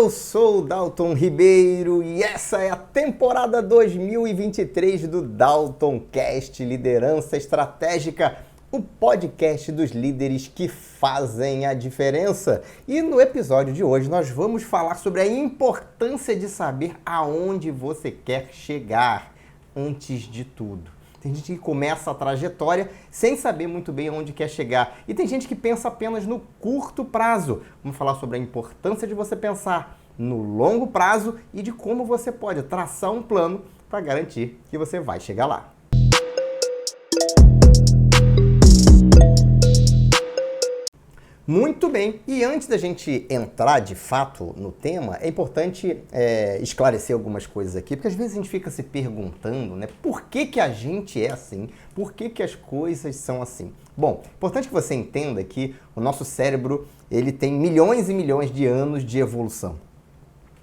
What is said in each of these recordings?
Eu sou o Dalton Ribeiro e essa é a temporada 2023 do Dalton Cast Liderança Estratégica, o podcast dos líderes que fazem a diferença. E no episódio de hoje nós vamos falar sobre a importância de saber aonde você quer chegar antes de tudo. Tem gente que começa a trajetória sem saber muito bem aonde quer chegar. E tem gente que pensa apenas no curto prazo. Vamos falar sobre a importância de você pensar no longo prazo e de como você pode traçar um plano para garantir que você vai chegar lá. Muito bem, e antes da gente entrar de fato no tema, é importante esclarecer algumas coisas aqui, porque às vezes a gente fica se perguntando, né, por que a gente é assim, por que as coisas são assim. Bom, é importante que você entenda que o nosso cérebro ele tem milhões e milhões de anos de evolução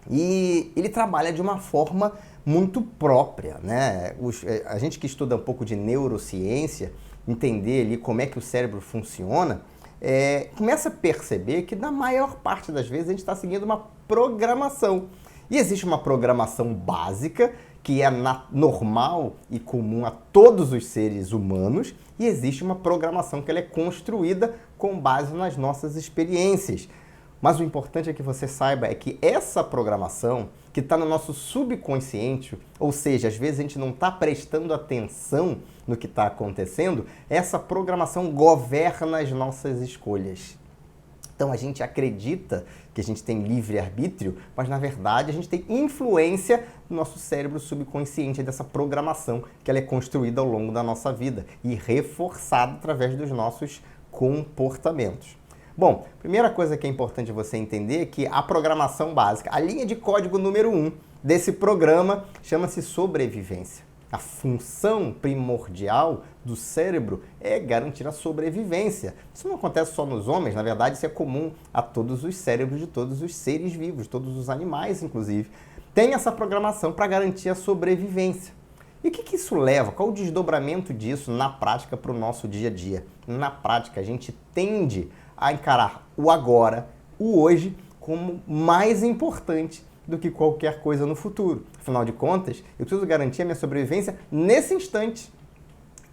e ele trabalha de uma forma muito própria, né? A gente que estuda um pouco de neurociência, entender ali como é que o cérebro funciona, começa a perceber que na maior parte das vezes a gente está seguindo uma programação. E existe uma programação básica, que é normal e comum a todos os seres humanos, e existe uma programação que ela é construída com base nas nossas experiências. Mas o importante é que você saiba é que essa programação, que está no nosso subconsciente, ou seja, às vezes a gente não está prestando atenção no que está acontecendo, essa programação governa as nossas escolhas. Então a gente acredita que a gente tem livre-arbítrio, mas na verdade a gente tem influência no nosso cérebro subconsciente, dessa programação que ela é construída ao longo da nossa vida e reforçada através dos nossos comportamentos. Bom, primeira coisa que é importante você entender é que a programação básica, a linha de código número 1 desse programa chama-se sobrevivência. A função primordial do cérebro é garantir a sobrevivência. Isso não acontece só nos homens, na verdade isso é comum a todos os cérebros de todos os seres vivos, todos os animais inclusive. Tem essa programação para garantir a sobrevivência. E o que isso leva? Qual o desdobramento disso na prática para o nosso dia a dia? Na prática a gente tende a encarar o agora, o hoje, como mais importante do que qualquer coisa no futuro. Afinal de contas, eu preciso garantir a minha sobrevivência nesse instante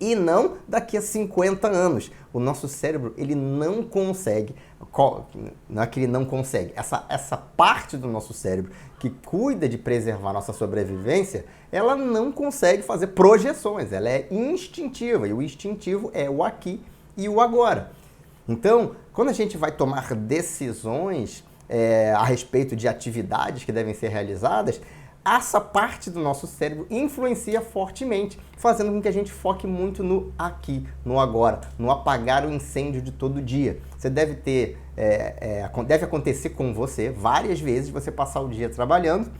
e não daqui a 50 anos. O nosso cérebro, ele não consegue, não é que ele não consegue, essa parte do nosso cérebro que cuida de preservar a nossa sobrevivência, ela não consegue fazer projeções, ela é instintiva e o instintivo é o aqui e o agora. Então, quando a gente vai tomar decisões a respeito de atividades que devem ser realizadas, essa parte do nosso cérebro influencia fortemente, fazendo com que a gente foque muito no aqui, no agora, no apagar o incêndio de todo dia. Você deve deve acontecer com você várias vezes, você passar o dia trabalhando,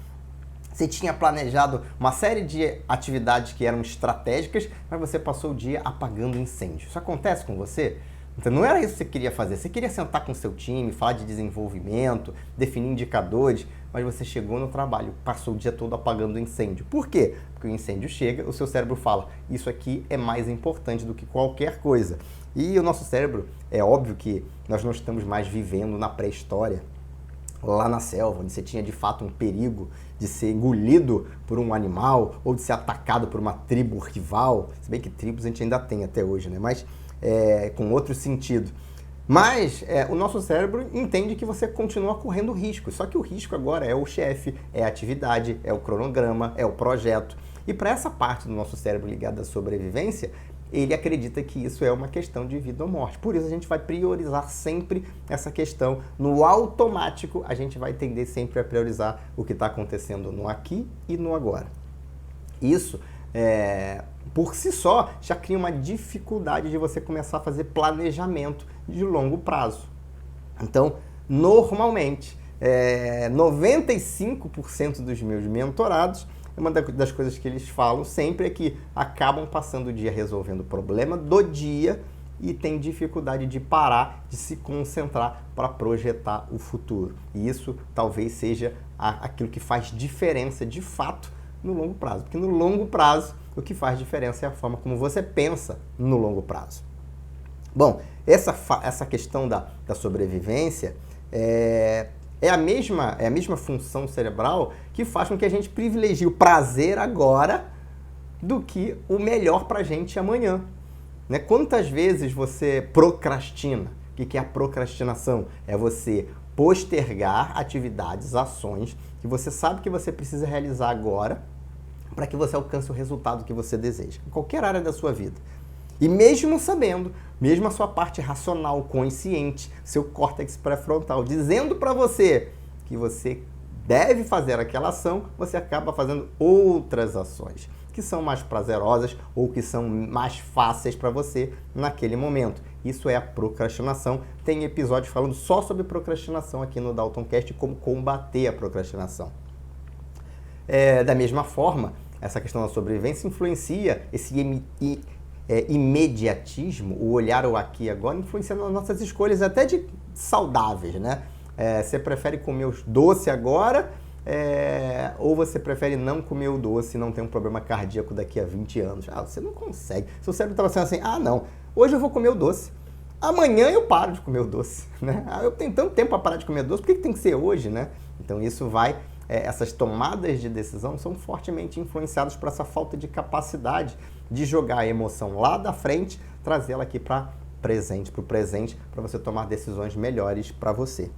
você tinha planejado uma série de atividades que eram estratégicas, mas você passou o dia apagando incêndio. Isso acontece com você? Então não era isso que você queria fazer, você queria sentar com o seu time, falar de desenvolvimento, definir indicadores, mas você chegou no trabalho, passou o dia todo apagando o incêndio. Por quê? Porque o incêndio chega, o seu cérebro fala, isso aqui é mais importante do que qualquer coisa. E o nosso cérebro, é óbvio que nós não estamos mais vivendo na pré-história, lá na selva, onde você tinha de fato um perigo de ser engolido por um animal ou de ser atacado por uma tribo rival, se bem que tribos a gente ainda tem até hoje, né? Mas com outro sentido. Mas o nosso cérebro entende que você continua correndo risco, só que o risco agora é o chefe, é a atividade, é o cronograma, é o projeto. E para essa parte do nosso cérebro ligada à sobrevivência, ele acredita que isso é uma questão de vida ou morte. Por isso a gente vai priorizar sempre essa questão. No automático, a gente vai tender sempre a priorizar o que está acontecendo no aqui e no agora. Isso por si só, já cria uma dificuldade de você começar a fazer planejamento de longo prazo. Então, normalmente, 95% dos meus mentorados, uma das coisas que eles falam sempre é que acabam passando o dia resolvendo o problema do dia e tem dificuldade de parar, de se concentrar para projetar o futuro. E isso talvez seja aquilo que faz diferença de fato no longo prazo. Porque no longo prazo, o que faz diferença é a forma como você pensa no longo prazo. Bom, essa questão da sobrevivência É a mesma função cerebral que faz com que a gente privilegie o prazer agora do que o melhor pra gente amanhã. Né? Quantas vezes você procrastina? O que é a procrastinação? É você postergar atividades, ações que você sabe que você precisa realizar agora para que você alcance o resultado que você deseja, em qualquer área da sua vida. E mesmo sabendo, mesmo a sua parte racional, consciente, seu córtex pré-frontal, dizendo para você que você deve fazer aquela ação, você acaba fazendo outras ações que são mais prazerosas ou que são mais fáceis para você naquele momento. Isso é a procrastinação. Tem episódio falando só sobre procrastinação aqui no DaltonCast, como combater a procrastinação. Da mesma forma, essa questão da sobrevivência influencia esse imediatismo, o olhar o aqui e agora, influenciando as nossas escolhas até de saudáveis, né? Você prefere comer os doces agora ou você prefere não comer o doce e não ter um problema cardíaco daqui a 20 anos? Você não consegue. Seu cérebro está pensando assim, não, hoje eu vou comer o doce, amanhã eu paro de comer o doce, né? Eu tenho tanto tempo para parar de comer doce, por que tem que ser hoje, né? Então isso vai... essas tomadas de decisão são fortemente influenciadas por essa falta de capacidade de jogar a emoção lá da frente, trazê-la aqui para o presente, para você tomar decisões melhores para você.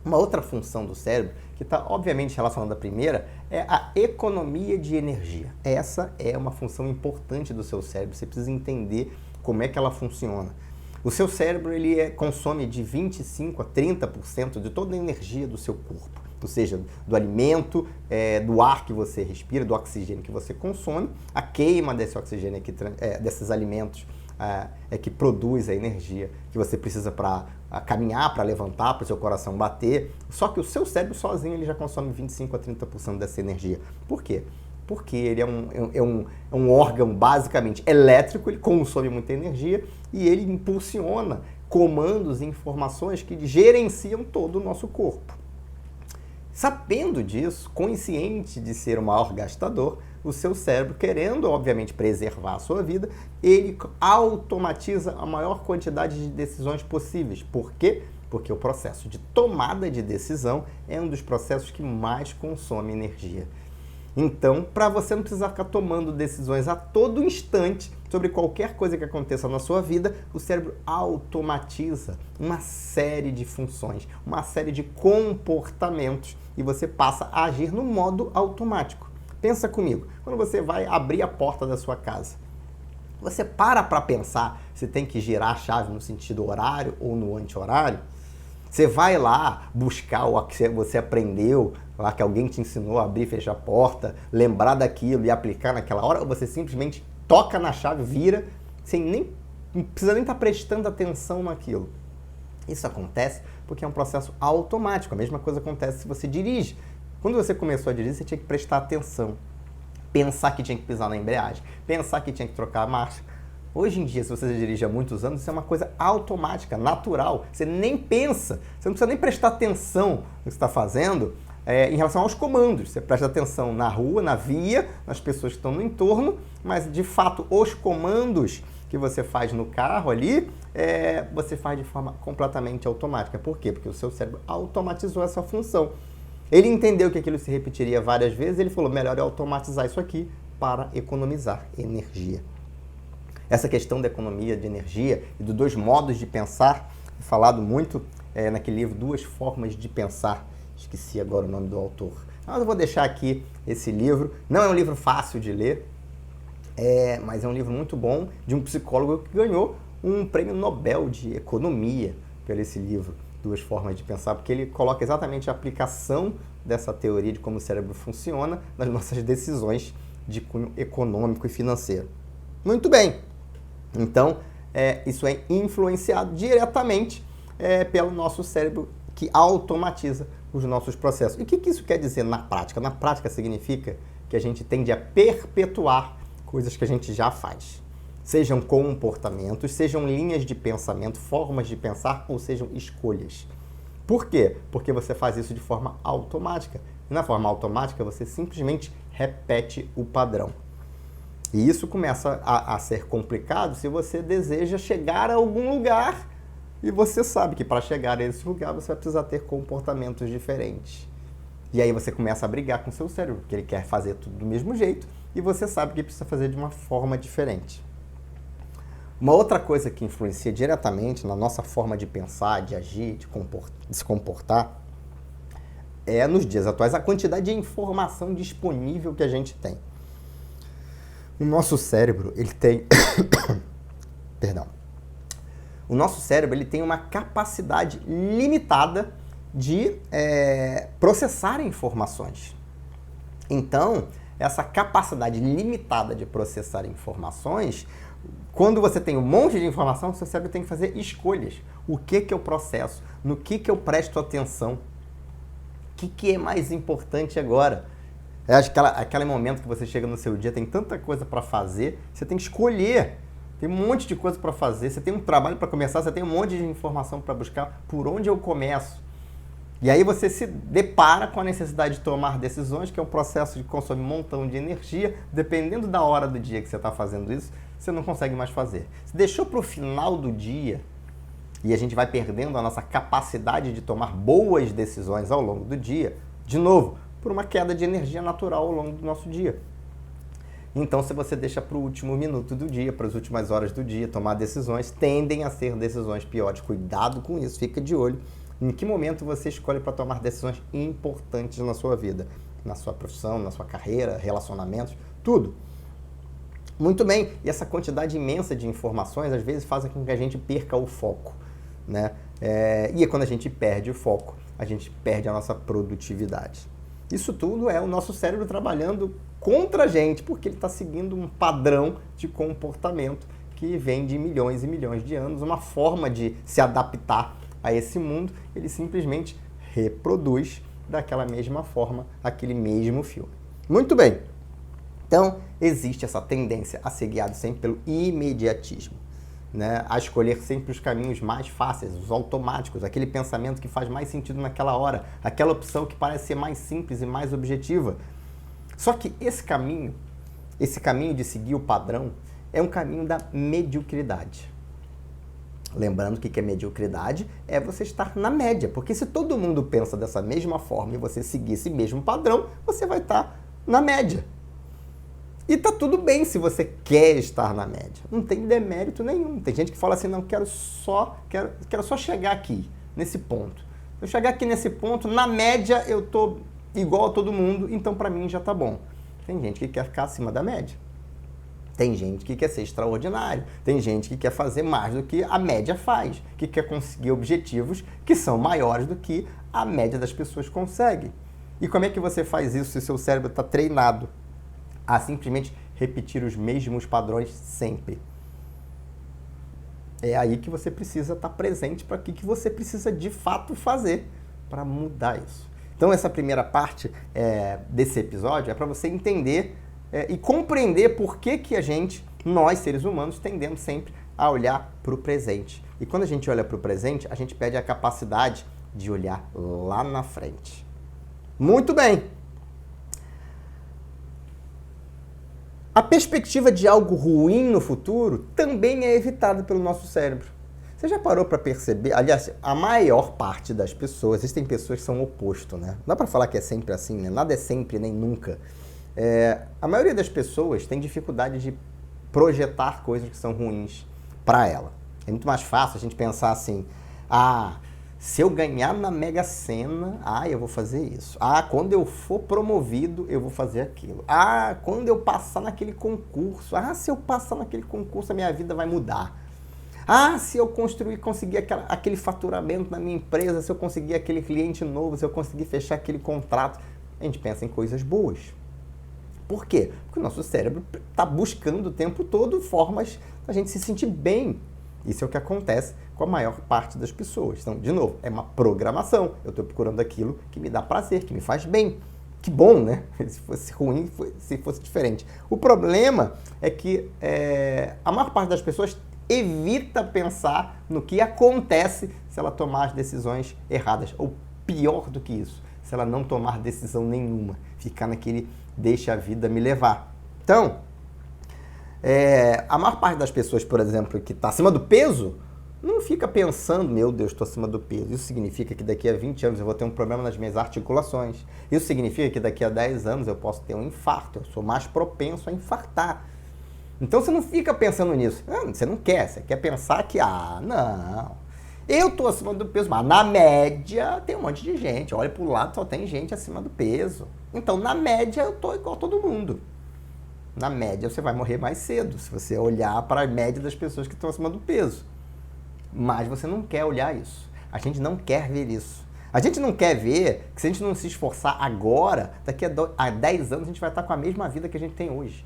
Uma outra função do cérebro, que está obviamente relacionada à primeira, é a economia de energia. Essa é uma função importante do seu cérebro, você precisa entender como é que ela funciona. O seu cérebro consome de 25% a 30% de toda a energia do seu corpo. Ou seja, do alimento, do ar que você respira, do oxigênio que você consome, a queima desse oxigênio, desses alimentos, que produz a energia que você precisa para caminhar, para levantar, para o seu coração bater. Só que o seu cérebro sozinho ele já consome 25% a 30% dessa energia. Por quê? Porque ele é um órgão basicamente elétrico, ele consome muita energia e ele impulsiona comandos e informações que gerenciam todo o nosso corpo. Sabendo disso, consciente de ser o maior gastador, o seu cérebro, querendo, obviamente, preservar a sua vida, ele automatiza a maior quantidade de decisões possíveis. Por quê? Porque o processo de tomada de decisão é um dos processos que mais consome energia. Então, para você não precisar ficar tomando decisões a todo instante sobre qualquer coisa que aconteça na sua vida, o cérebro automatiza uma série de funções, uma série de comportamentos e você passa a agir no modo automático. Pensa comigo, quando você vai abrir a porta da sua casa, você para pensar se tem que girar a chave no sentido horário ou no anti-horário? Você vai lá buscar o que você aprendeu, lá que alguém te ensinou a abrir e fechar a porta, lembrar daquilo e aplicar naquela hora, ou você simplesmente toca na chave, vira, não precisa nem estar prestando atenção naquilo. Isso acontece porque é um processo automático. A mesma coisa acontece se você dirige. Quando você começou a dirigir, você tinha que prestar atenção, pensar que tinha que pisar na embreagem, pensar que tinha que trocar a marcha. Hoje em dia, se você dirige há muitos anos, isso é uma coisa automática, natural. Você nem pensa, você não precisa nem prestar atenção no que você está fazendo em relação aos comandos. Você presta atenção na rua, na via, nas pessoas que estão no entorno, mas de fato os comandos que você faz no carro ali, você faz de forma completamente automática. Por quê? Porque o seu cérebro automatizou essa função. Ele entendeu que aquilo se repetiria várias vezes, ele falou, melhor eu automatizar isso aqui para economizar energia. Essa questão da economia de energia e dos dois modos de pensar, falado muito naquele livro, Duas Formas de Pensar. Esqueci agora o nome do autor. Mas eu vou deixar aqui esse livro. Não é um livro fácil de ler, mas é um livro muito bom de um psicólogo que ganhou um prêmio Nobel de Economia por esse livro, Duas Formas de Pensar, porque ele coloca exatamente a aplicação dessa teoria de como o cérebro funciona nas nossas decisões de cunho econômico e financeiro. Muito bem! Então, isso é influenciado diretamente pelo nosso cérebro que automatiza os nossos processos. E o que isso quer dizer na prática? Na prática significa que a gente tende a perpetuar coisas que a gente já faz. Sejam comportamentos, sejam linhas de pensamento, formas de pensar ou sejam escolhas. Por quê? Porque você faz isso de forma automática. E na forma automática você simplesmente repete o padrão. E isso começa a ser complicado se você deseja chegar a algum lugar E você sabe que para chegar a esse lugar você vai precisar ter comportamentos diferentes. E aí você começa a brigar com o seu cérebro, porque ele quer fazer tudo do mesmo jeito e você sabe que precisa fazer de uma forma diferente. Uma outra coisa que influencia diretamente na nossa forma de pensar, de agir, de se comportar, é nos dias atuais a quantidade de informação disponível que a gente tem. O nosso cérebro, ele tem... Perdão. O nosso cérebro, ele tem uma capacidade limitada de processar informações. Então, essa capacidade limitada de processar informações, quando você tem um monte de informação, seu cérebro tem que fazer escolhas. O que eu processo? No que eu presto atenção? O que é mais importante agora? É aquele momento que você chega no seu dia, tem tanta coisa para fazer, você tem que escolher. Tem um monte de coisa para fazer, você tem um trabalho para começar, você tem um monte de informação para buscar. Por onde eu começo? E aí você se depara com a necessidade de tomar decisões, que é um processo que consome um montão de energia. Dependendo da hora do dia que você está fazendo isso, você não consegue mais fazer. Se deixou para o final do dia, e a gente vai perdendo a nossa capacidade de tomar boas decisões ao longo do dia, de novo, por uma queda de energia natural ao longo do nosso dia. Então, se você deixa para o último minuto do dia, para as últimas horas do dia, tomar decisões, tendem a ser decisões piores. Cuidado com isso, fica de olho. Em que momento você escolhe para tomar decisões importantes na sua vida? Na sua profissão, na sua carreira, relacionamentos, tudo. Muito bem, e essa quantidade imensa de informações às vezes faz com que a gente perca o foco, né? E quando a gente perde o foco, a gente perde a nossa produtividade. Isso tudo é o nosso cérebro trabalhando contra a gente, porque ele está seguindo um padrão de comportamento que vem de milhões e milhões de anos, uma forma de se adaptar a esse mundo. Ele simplesmente reproduz daquela mesma forma aquele mesmo filme. Muito bem. Então, existe essa tendência a ser guiado sempre pelo imediatismo, né? A escolher sempre os caminhos mais fáceis, os automáticos, aquele pensamento que faz mais sentido naquela hora, aquela opção que parece ser mais simples e mais objetiva. Só que esse caminho de seguir o padrão, é um caminho da mediocridade. Lembrando que o que é mediocridade é você estar na média, porque se todo mundo pensa dessa mesma forma e você seguir esse mesmo padrão, você vai estar na média. E tá tudo bem se você quer estar na média. Não tem demérito nenhum. Tem gente que fala assim, não, quero só chegar aqui, nesse ponto. Se eu chegar aqui nesse ponto, na média eu tô igual a todo mundo, então para mim já tá bom. Tem gente que quer ficar acima da média. Tem gente que quer ser extraordinário. Tem gente que quer fazer mais do que a média faz. Que quer conseguir objetivos que são maiores do que a média das pessoas consegue. E como é que você faz isso se o seu cérebro está treinado a simplesmente repetir os mesmos padrões sempre? É aí que você precisa estar presente para o que você precisa de fato fazer para mudar isso. Então essa primeira parte desse episódio é para você entender e compreender por que nós seres humanos, tendemos sempre a olhar para o presente. E quando a gente olha para o presente, a gente perde a capacidade de olhar lá na frente. Muito bem! A perspectiva de algo ruim no futuro também é evitada pelo nosso cérebro. Você já parou para perceber? Aliás, a maior parte das pessoas, existem pessoas que são o oposto, né? Não dá para falar que é sempre assim, né? Nada é sempre nem nunca. A maioria das pessoas tem dificuldade de projetar coisas que são ruins para ela. É muito mais fácil a gente pensar assim, se eu ganhar na Mega Sena, eu vou fazer isso. Quando eu for promovido, eu vou fazer aquilo. Quando eu passar naquele concurso. Se eu passar naquele concurso, a minha vida vai mudar. Se eu conseguir aquele faturamento na minha empresa, se eu conseguir aquele cliente novo, se eu conseguir fechar aquele contrato. A gente pensa em coisas boas. Por quê? Porque o nosso cérebro está buscando o tempo todo formas da gente se sentir bem. Isso é o que acontece com a maior parte das pessoas. Então, de novo, é uma programação. Eu estou procurando aquilo que me dá prazer, que me faz bem. Que bom, né? Se fosse ruim, se fosse diferente. O problema é que a maior parte das pessoas evita pensar no que acontece se ela tomar as decisões erradas. Ou pior do que isso, se ela não tomar decisão nenhuma. Ficar naquele deixa a vida me levar. Então, a maior parte das pessoas, por exemplo, que está acima do peso, Não fica pensando, meu Deus, estou acima do peso. Isso significa que daqui a 20 anos eu vou ter um problema nas minhas articulações. Isso significa que daqui a 10 anos eu posso ter um infarto. Eu sou mais propenso a infartar. Então você não fica pensando nisso. Não, você não quer. Você quer pensar que, não. Eu estou acima do peso, mas na média tem um monte de gente. Olha para o lado, só tem gente acima do peso. Então, na média, eu estou igual a todo mundo. Na média, você vai morrer mais cedo, se você olhar para a média das pessoas que estão acima do peso. Mas você não quer olhar isso. A gente não quer ver isso. A gente não quer ver que se a gente não se esforçar agora, daqui a 10 anos a gente vai estar com a mesma vida que a gente tem hoje.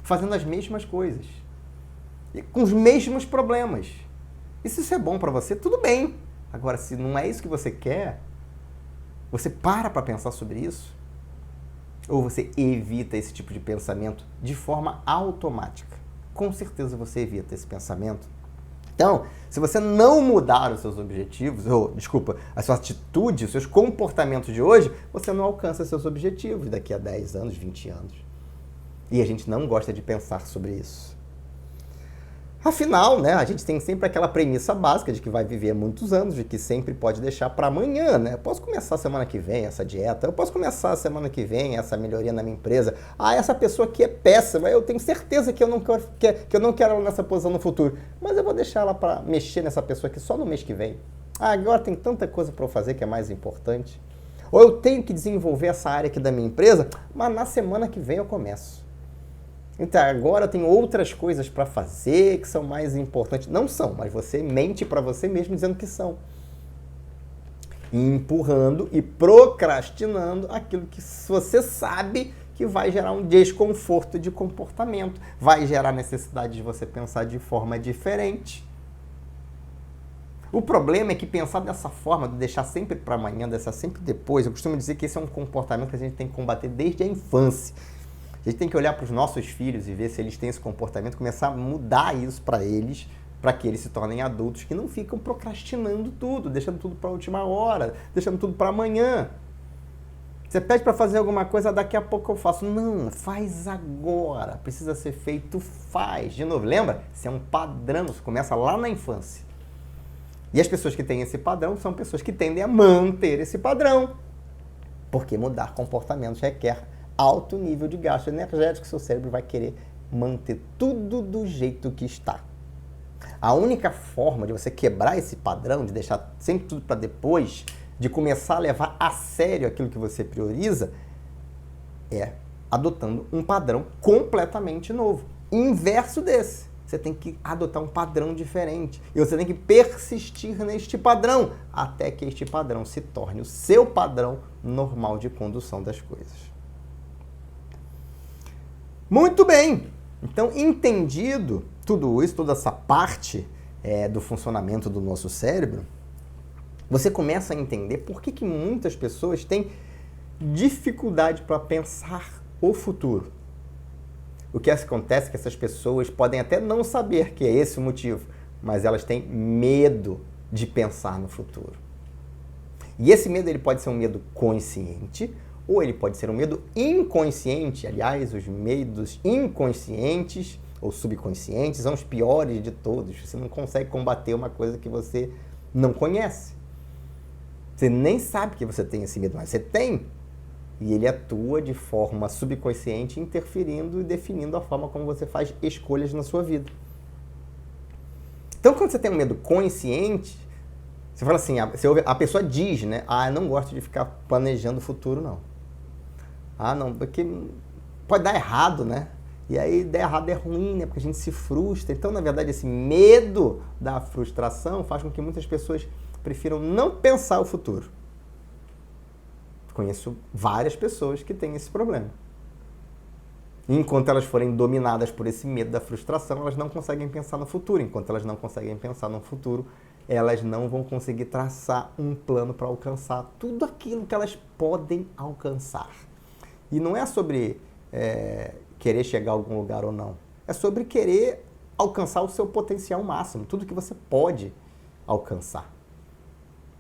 Fazendo as mesmas coisas. E com os mesmos problemas. E se isso é bom para você, tudo bem. Agora, se não é isso que você quer, você para pensar sobre isso? Ou você evita esse tipo de pensamento de forma automática? Com certeza você evita esse pensamento. Então, se você não mudar os seus objetivos, a sua atitude, os seus comportamentos de hoje, você não alcança seus objetivos daqui a 10 anos, 20 anos. E a gente não gosta de pensar sobre isso. Afinal, né, a gente tem sempre aquela premissa básica de que vai viver muitos anos, de que sempre pode deixar para amanhã, né? Eu posso começar semana que vem essa dieta, eu posso começar semana que vem essa melhoria na minha empresa. Essa pessoa aqui é péssima, eu tenho certeza que eu não quero ela nessa posição no futuro, mas eu vou deixar ela para mexer nessa pessoa aqui só no mês que vem. Agora tem tanta coisa para eu fazer que é mais importante. Ou eu tenho que desenvolver essa área aqui da minha empresa, mas na semana que vem eu começo. Então, agora tem outras coisas para fazer que são mais importantes. Não são, mas você mente para você mesmo dizendo que são. E empurrando e procrastinando aquilo que você sabe que vai gerar um desconforto de comportamento, vai gerar necessidade de você pensar de forma diferente. O problema é que pensar dessa forma, de deixar sempre para amanhã, deixar sempre depois, eu costumo dizer que esse é um comportamento que a gente tem que combater desde a infância. A gente tem que olhar para os nossos filhos e ver se eles têm esse comportamento, começar a mudar isso para eles, para que eles se tornem adultos que não ficam procrastinando tudo, deixando tudo para a última hora, deixando tudo para amanhã. Você pede para fazer alguma coisa, daqui a pouco eu faço. Não, faz agora. Precisa ser feito, faz. De novo, lembra? Isso é um padrão, isso começa lá na infância. E as pessoas que têm esse padrão são pessoas que tendem a manter esse padrão. Porque mudar comportamentos requer alto nível de gasto energético, seu cérebro vai querer manter tudo do jeito que está. A única forma de você quebrar esse padrão, de deixar sempre tudo para depois, de começar a levar a sério aquilo que você prioriza, é adotando um padrão completamente novo, inverso desse. Você tem que adotar um padrão diferente e você tem que persistir neste padrão até que este padrão se torne o seu padrão normal de condução das coisas. Muito bem! Então, entendido tudo isso, toda essa parte do funcionamento do nosso cérebro, você começa a entender por que muitas pessoas têm dificuldade para pensar o futuro. O que acontece é que essas pessoas podem até não saber que é esse o motivo, mas elas têm medo de pensar no futuro. E esse medo ele pode ser um medo consciente, ou ele pode ser um medo inconsciente. Aliás, os medos inconscientes ou subconscientes são os piores de todos. Você não consegue combater uma coisa que você não conhece. Você nem sabe que você tem esse medo, mas você tem. E ele atua de forma subconsciente, interferindo e definindo a forma como você faz escolhas na sua vida. Então, quando você tem um medo consciente, você fala assim, a pessoa diz, né? Eu não gosto de ficar planejando o futuro, não. Não, porque pode dar errado, né? E aí, dar errado é ruim, né? Porque a gente se frustra. Então, na verdade, esse medo da frustração faz com que muitas pessoas prefiram não pensar o futuro. Conheço várias pessoas que têm esse problema. E enquanto elas forem dominadas por esse medo da frustração, elas não conseguem pensar no futuro. Enquanto elas não conseguem pensar no futuro, elas não vão conseguir traçar um plano para alcançar tudo aquilo que elas podem alcançar. E não é sobre querer chegar a algum lugar ou não. É sobre querer alcançar o seu potencial máximo, tudo que você pode alcançar.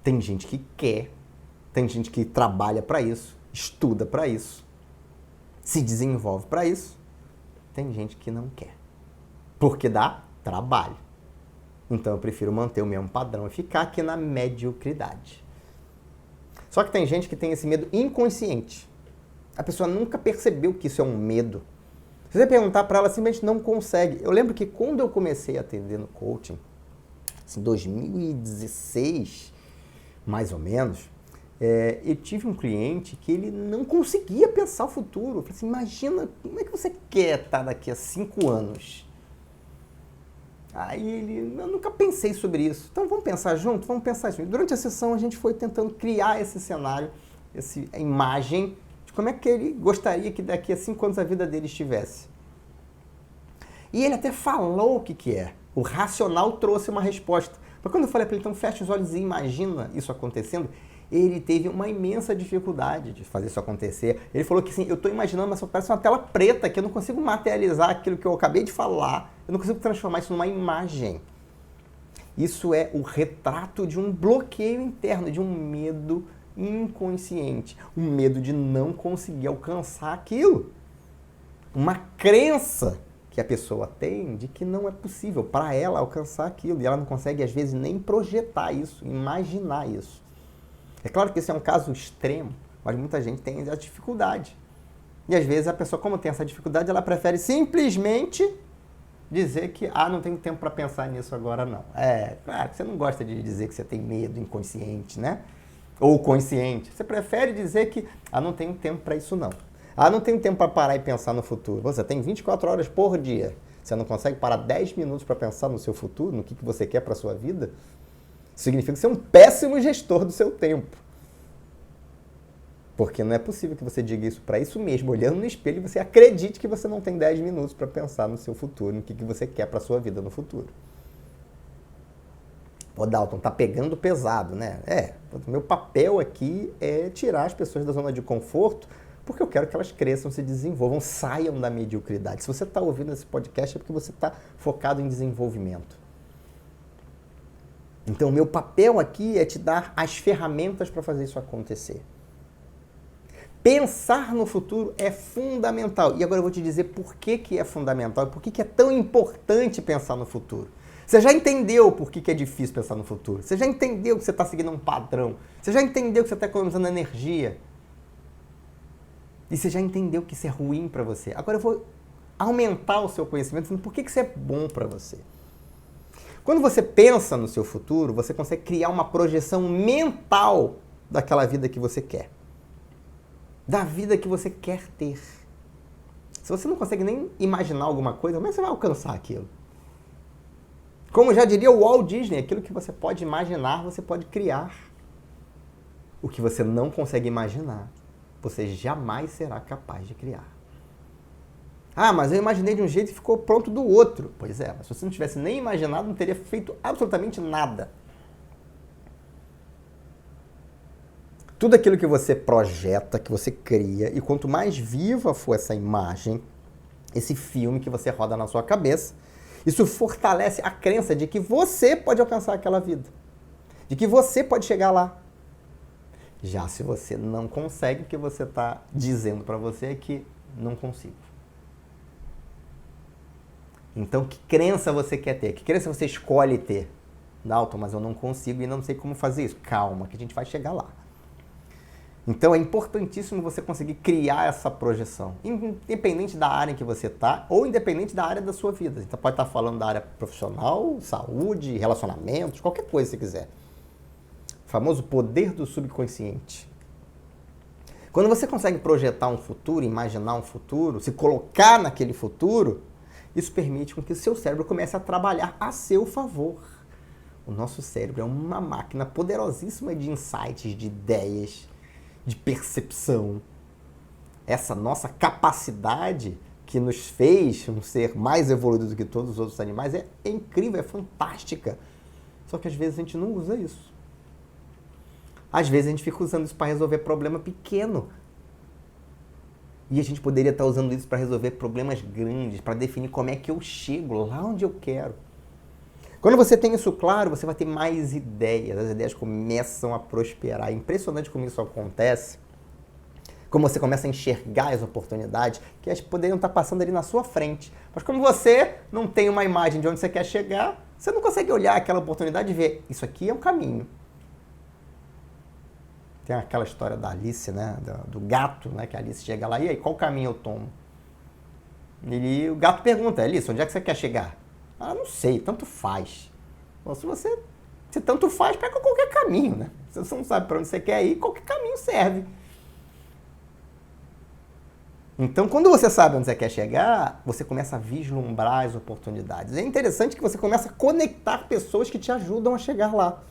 Tem gente que quer, tem gente que trabalha para isso, estuda para isso, se desenvolve para isso. Tem gente que não quer, porque dá trabalho. Então eu prefiro manter o mesmo padrão e ficar aqui na mediocridade. Só que tem gente que tem esse medo inconsciente. A pessoa nunca percebeu que isso é um medo. Se você perguntar para ela, simplesmente não consegue. Eu lembro que quando eu comecei a atender no coaching, assim, 2016, mais ou menos, eu tive um cliente que ele não conseguia pensar o futuro. Eu falei assim, imagina, como é que você quer estar daqui a 5 anos? Aí ele, eu nunca pensei sobre isso. Então vamos pensar junto? Vamos pensar junto. Durante a sessão a gente foi tentando criar esse cenário, essa imagem de como é que ele gostaria que daqui a 5 anos a vida dele estivesse. E ele até falou o que é. O racional trouxe uma resposta. Mas quando eu falei para ele, então fecha os olhos e imagina isso acontecendo, ele teve uma imensa dificuldade de fazer isso acontecer. Ele falou que assim, eu estou imaginando, mas parece uma tela preta, que eu não consigo materializar aquilo que eu acabei de falar, eu não consigo transformar isso numa imagem. Isso é o retrato de um bloqueio interno, de um medo inconsciente, um medo de não conseguir alcançar aquilo. Uma crença que a pessoa tem de que não é possível para ela alcançar aquilo, e ela não consegue, às vezes, nem projetar isso, imaginar isso. É claro que esse é um caso extremo, mas muita gente tem a dificuldade. E às vezes a pessoa, como tem essa dificuldade, ela prefere simplesmente dizer que, não tenho tempo para pensar nisso agora não. Claro, você não gosta de dizer que você tem medo inconsciente, né? Ou consciente. Você prefere dizer que, não tenho tempo para isso não. Não tenho tempo para parar e pensar no futuro. Você tem 24 horas por dia. Você não consegue parar 10 minutos para pensar no seu futuro, no que você quer para a sua vida? Significa que você é um péssimo gestor do seu tempo. Porque não é possível que você diga isso para isso mesmo, olhando no espelho, e você acredite que você não tem 10 minutos para pensar no seu futuro, no que você quer para a sua vida no futuro. Pô, Dalton, tá pegando pesado, né? Meu papel aqui é tirar as pessoas da zona de conforto, porque eu quero que elas cresçam, se desenvolvam, saiam da mediocridade. Se você está ouvindo esse podcast é porque você está focado em desenvolvimento. Então, o meu papel aqui é te dar as ferramentas para fazer isso acontecer. Pensar no futuro é fundamental. E agora eu vou te dizer por que é fundamental e por que é tão importante pensar no futuro. Você já entendeu por que é difícil pensar no futuro. Você já entendeu que você está seguindo um padrão. Você já entendeu que você está economizando energia. E você já entendeu que isso é ruim para você. Agora eu vou aumentar o seu conhecimento dizendo por que isso é bom para você. Quando você pensa no seu futuro, você consegue criar uma projeção mental daquela vida que você quer. Da vida que você quer ter. Se você não consegue nem imaginar alguma coisa, como é que você vai alcançar aquilo? Como já diria o Walt Disney, aquilo que você pode imaginar, você pode criar. O que você não consegue imaginar, você jamais será capaz de criar. Mas eu imaginei de um jeito e ficou pronto do outro. Pois é, mas se você não tivesse nem imaginado, não teria feito absolutamente nada. Tudo aquilo que você projeta, que você cria, e quanto mais viva for essa imagem, esse filme que você roda na sua cabeça, isso fortalece a crença de que você pode alcançar aquela vida. De que você pode chegar lá. Já se você não consegue, o que você está dizendo para você é que não consigo. Então, que crença você quer ter? Que crença você escolhe ter? Dalton, mas eu não consigo e não sei como fazer isso. Calma, que a gente vai chegar lá. Então, é importantíssimo você conseguir criar essa projeção, independente da área em que você está ou independente da área da sua vida. Você pode estar falando da área profissional, saúde, relacionamentos, qualquer coisa que você quiser. O famoso poder do subconsciente. Quando você consegue projetar um futuro, imaginar um futuro, se colocar naquele futuro, isso permite com que o seu cérebro comece a trabalhar a seu favor. O nosso cérebro é uma máquina poderosíssima de insights, de ideias, de percepção. Essa nossa capacidade que nos fez um ser mais evoluído do que todos os outros animais é incrível, é fantástica. Só que às vezes a gente não usa isso. Às vezes a gente fica usando isso para resolver problema pequeno. E a gente poderia estar usando isso para resolver problemas grandes, para definir como é que eu chego lá onde eu quero. Quando você tem isso claro, você vai ter mais ideias. As ideias começam a prosperar. É impressionante como isso acontece. Como você começa a enxergar as oportunidades que poderiam estar passando ali na sua frente. Mas como você não tem uma imagem de onde você quer chegar, Você não consegue olhar aquela oportunidade e ver, isso aqui é um caminho. Tem aquela história da Alice, né? Do gato, né? Que a Alice chega lá, e aí, qual caminho eu tomo? E o gato pergunta, Alice, onde é que você quer chegar? Ah, não sei, tanto faz. Bom, se tanto faz, pega qualquer caminho, né? Se você não sabe para onde você quer ir, qualquer caminho serve. Então, quando você sabe onde você quer chegar, você começa a vislumbrar as oportunidades. É interessante que você começa a conectar pessoas que te ajudam a chegar lá.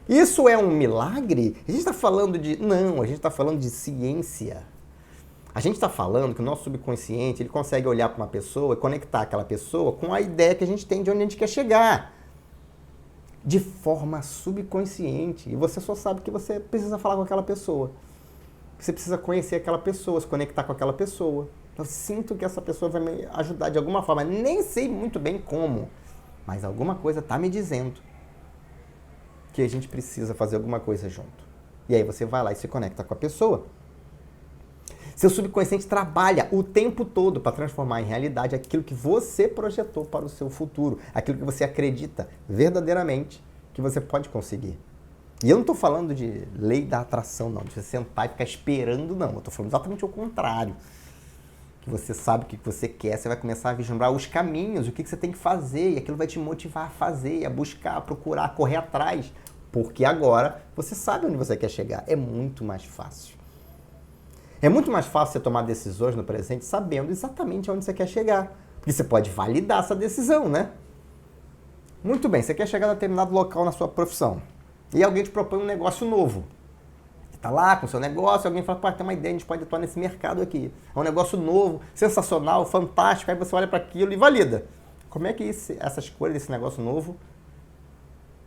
Isso é um milagre? A gente está falando de... Não, a gente está falando de ciência. A gente está falando que o nosso subconsciente ele consegue olhar para uma pessoa e conectar aquela pessoa com a ideia que a gente tem de onde a gente quer chegar. De forma subconsciente. E você só sabe que você precisa falar com aquela pessoa. Você precisa conhecer aquela pessoa, se conectar com aquela pessoa. Eu sinto que essa pessoa vai me ajudar de alguma forma. Nem sei muito bem como, mas alguma coisa está me dizendo que a gente precisa fazer alguma coisa junto. E aí você vai lá e se conecta com a pessoa. Seu subconsciente trabalha o tempo todo para transformar em realidade aquilo que você projetou para o seu futuro, aquilo que você acredita verdadeiramente que você pode conseguir. E eu não estou falando de lei da atração, não, de você sentar e ficar esperando, não. Eu estou falando exatamente o contrário. Que você sabe o que você quer, você vai começar a vislumbrar os caminhos, o que você tem que fazer, e aquilo vai te motivar a fazer, a buscar, a procurar, a correr atrás. Porque agora você sabe onde você quer chegar. É muito mais fácil. É muito mais fácil você tomar decisões no presente sabendo exatamente onde você quer chegar. Porque você pode validar essa decisão, né? Muito bem, você quer chegar a determinado local na sua profissão. E alguém te propõe um negócio novo. Você está lá com o seu negócio, alguém fala, pô, tem uma ideia, a gente pode atuar nesse mercado aqui. É um negócio novo, sensacional, fantástico, aí você olha para aquilo e valida. Como é que essa escolha desse negócio novo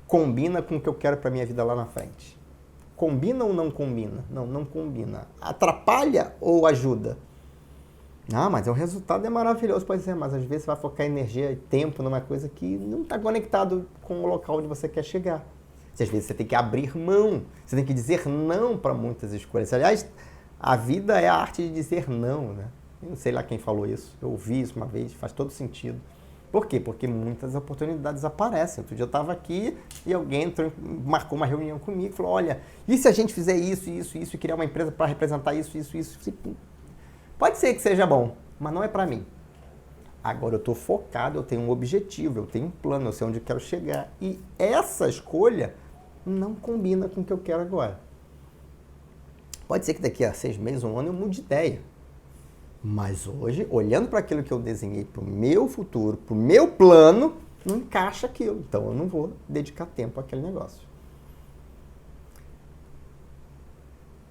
combina com o que eu quero para minha vida lá na frente? Combina ou não combina? Não, não combina. Atrapalha ou ajuda? Ah, mas o resultado é maravilhoso. Pois é, mas às vezes você vai focar energia e tempo numa coisa que não está conectado com o local onde você quer chegar. Às vezes você tem que abrir mão, você tem que dizer não para muitas escolhas. Aliás, a vida é a arte de dizer não, né? Eu não sei lá quem falou isso, eu ouvi isso uma vez, faz todo sentido. Por quê? Porque muitas oportunidades aparecem. Outro dia eu estava aqui e alguém marcou uma reunião comigo e falou, olha, e se a gente fizer isso, isso, isso, e criar uma empresa para representar isso, isso, isso? Pode ser que seja bom, mas não é para mim. Agora eu estou focado, eu tenho um objetivo, eu tenho um plano, eu sei onde eu quero chegar. E essa escolha não combina com o que eu quero agora. Pode ser que daqui a 6 meses, um ano, eu mude de ideia. Mas hoje, olhando para aquilo que eu desenhei para o meu futuro, para o meu plano, não encaixa aquilo. Então eu não vou dedicar tempo àquele negócio.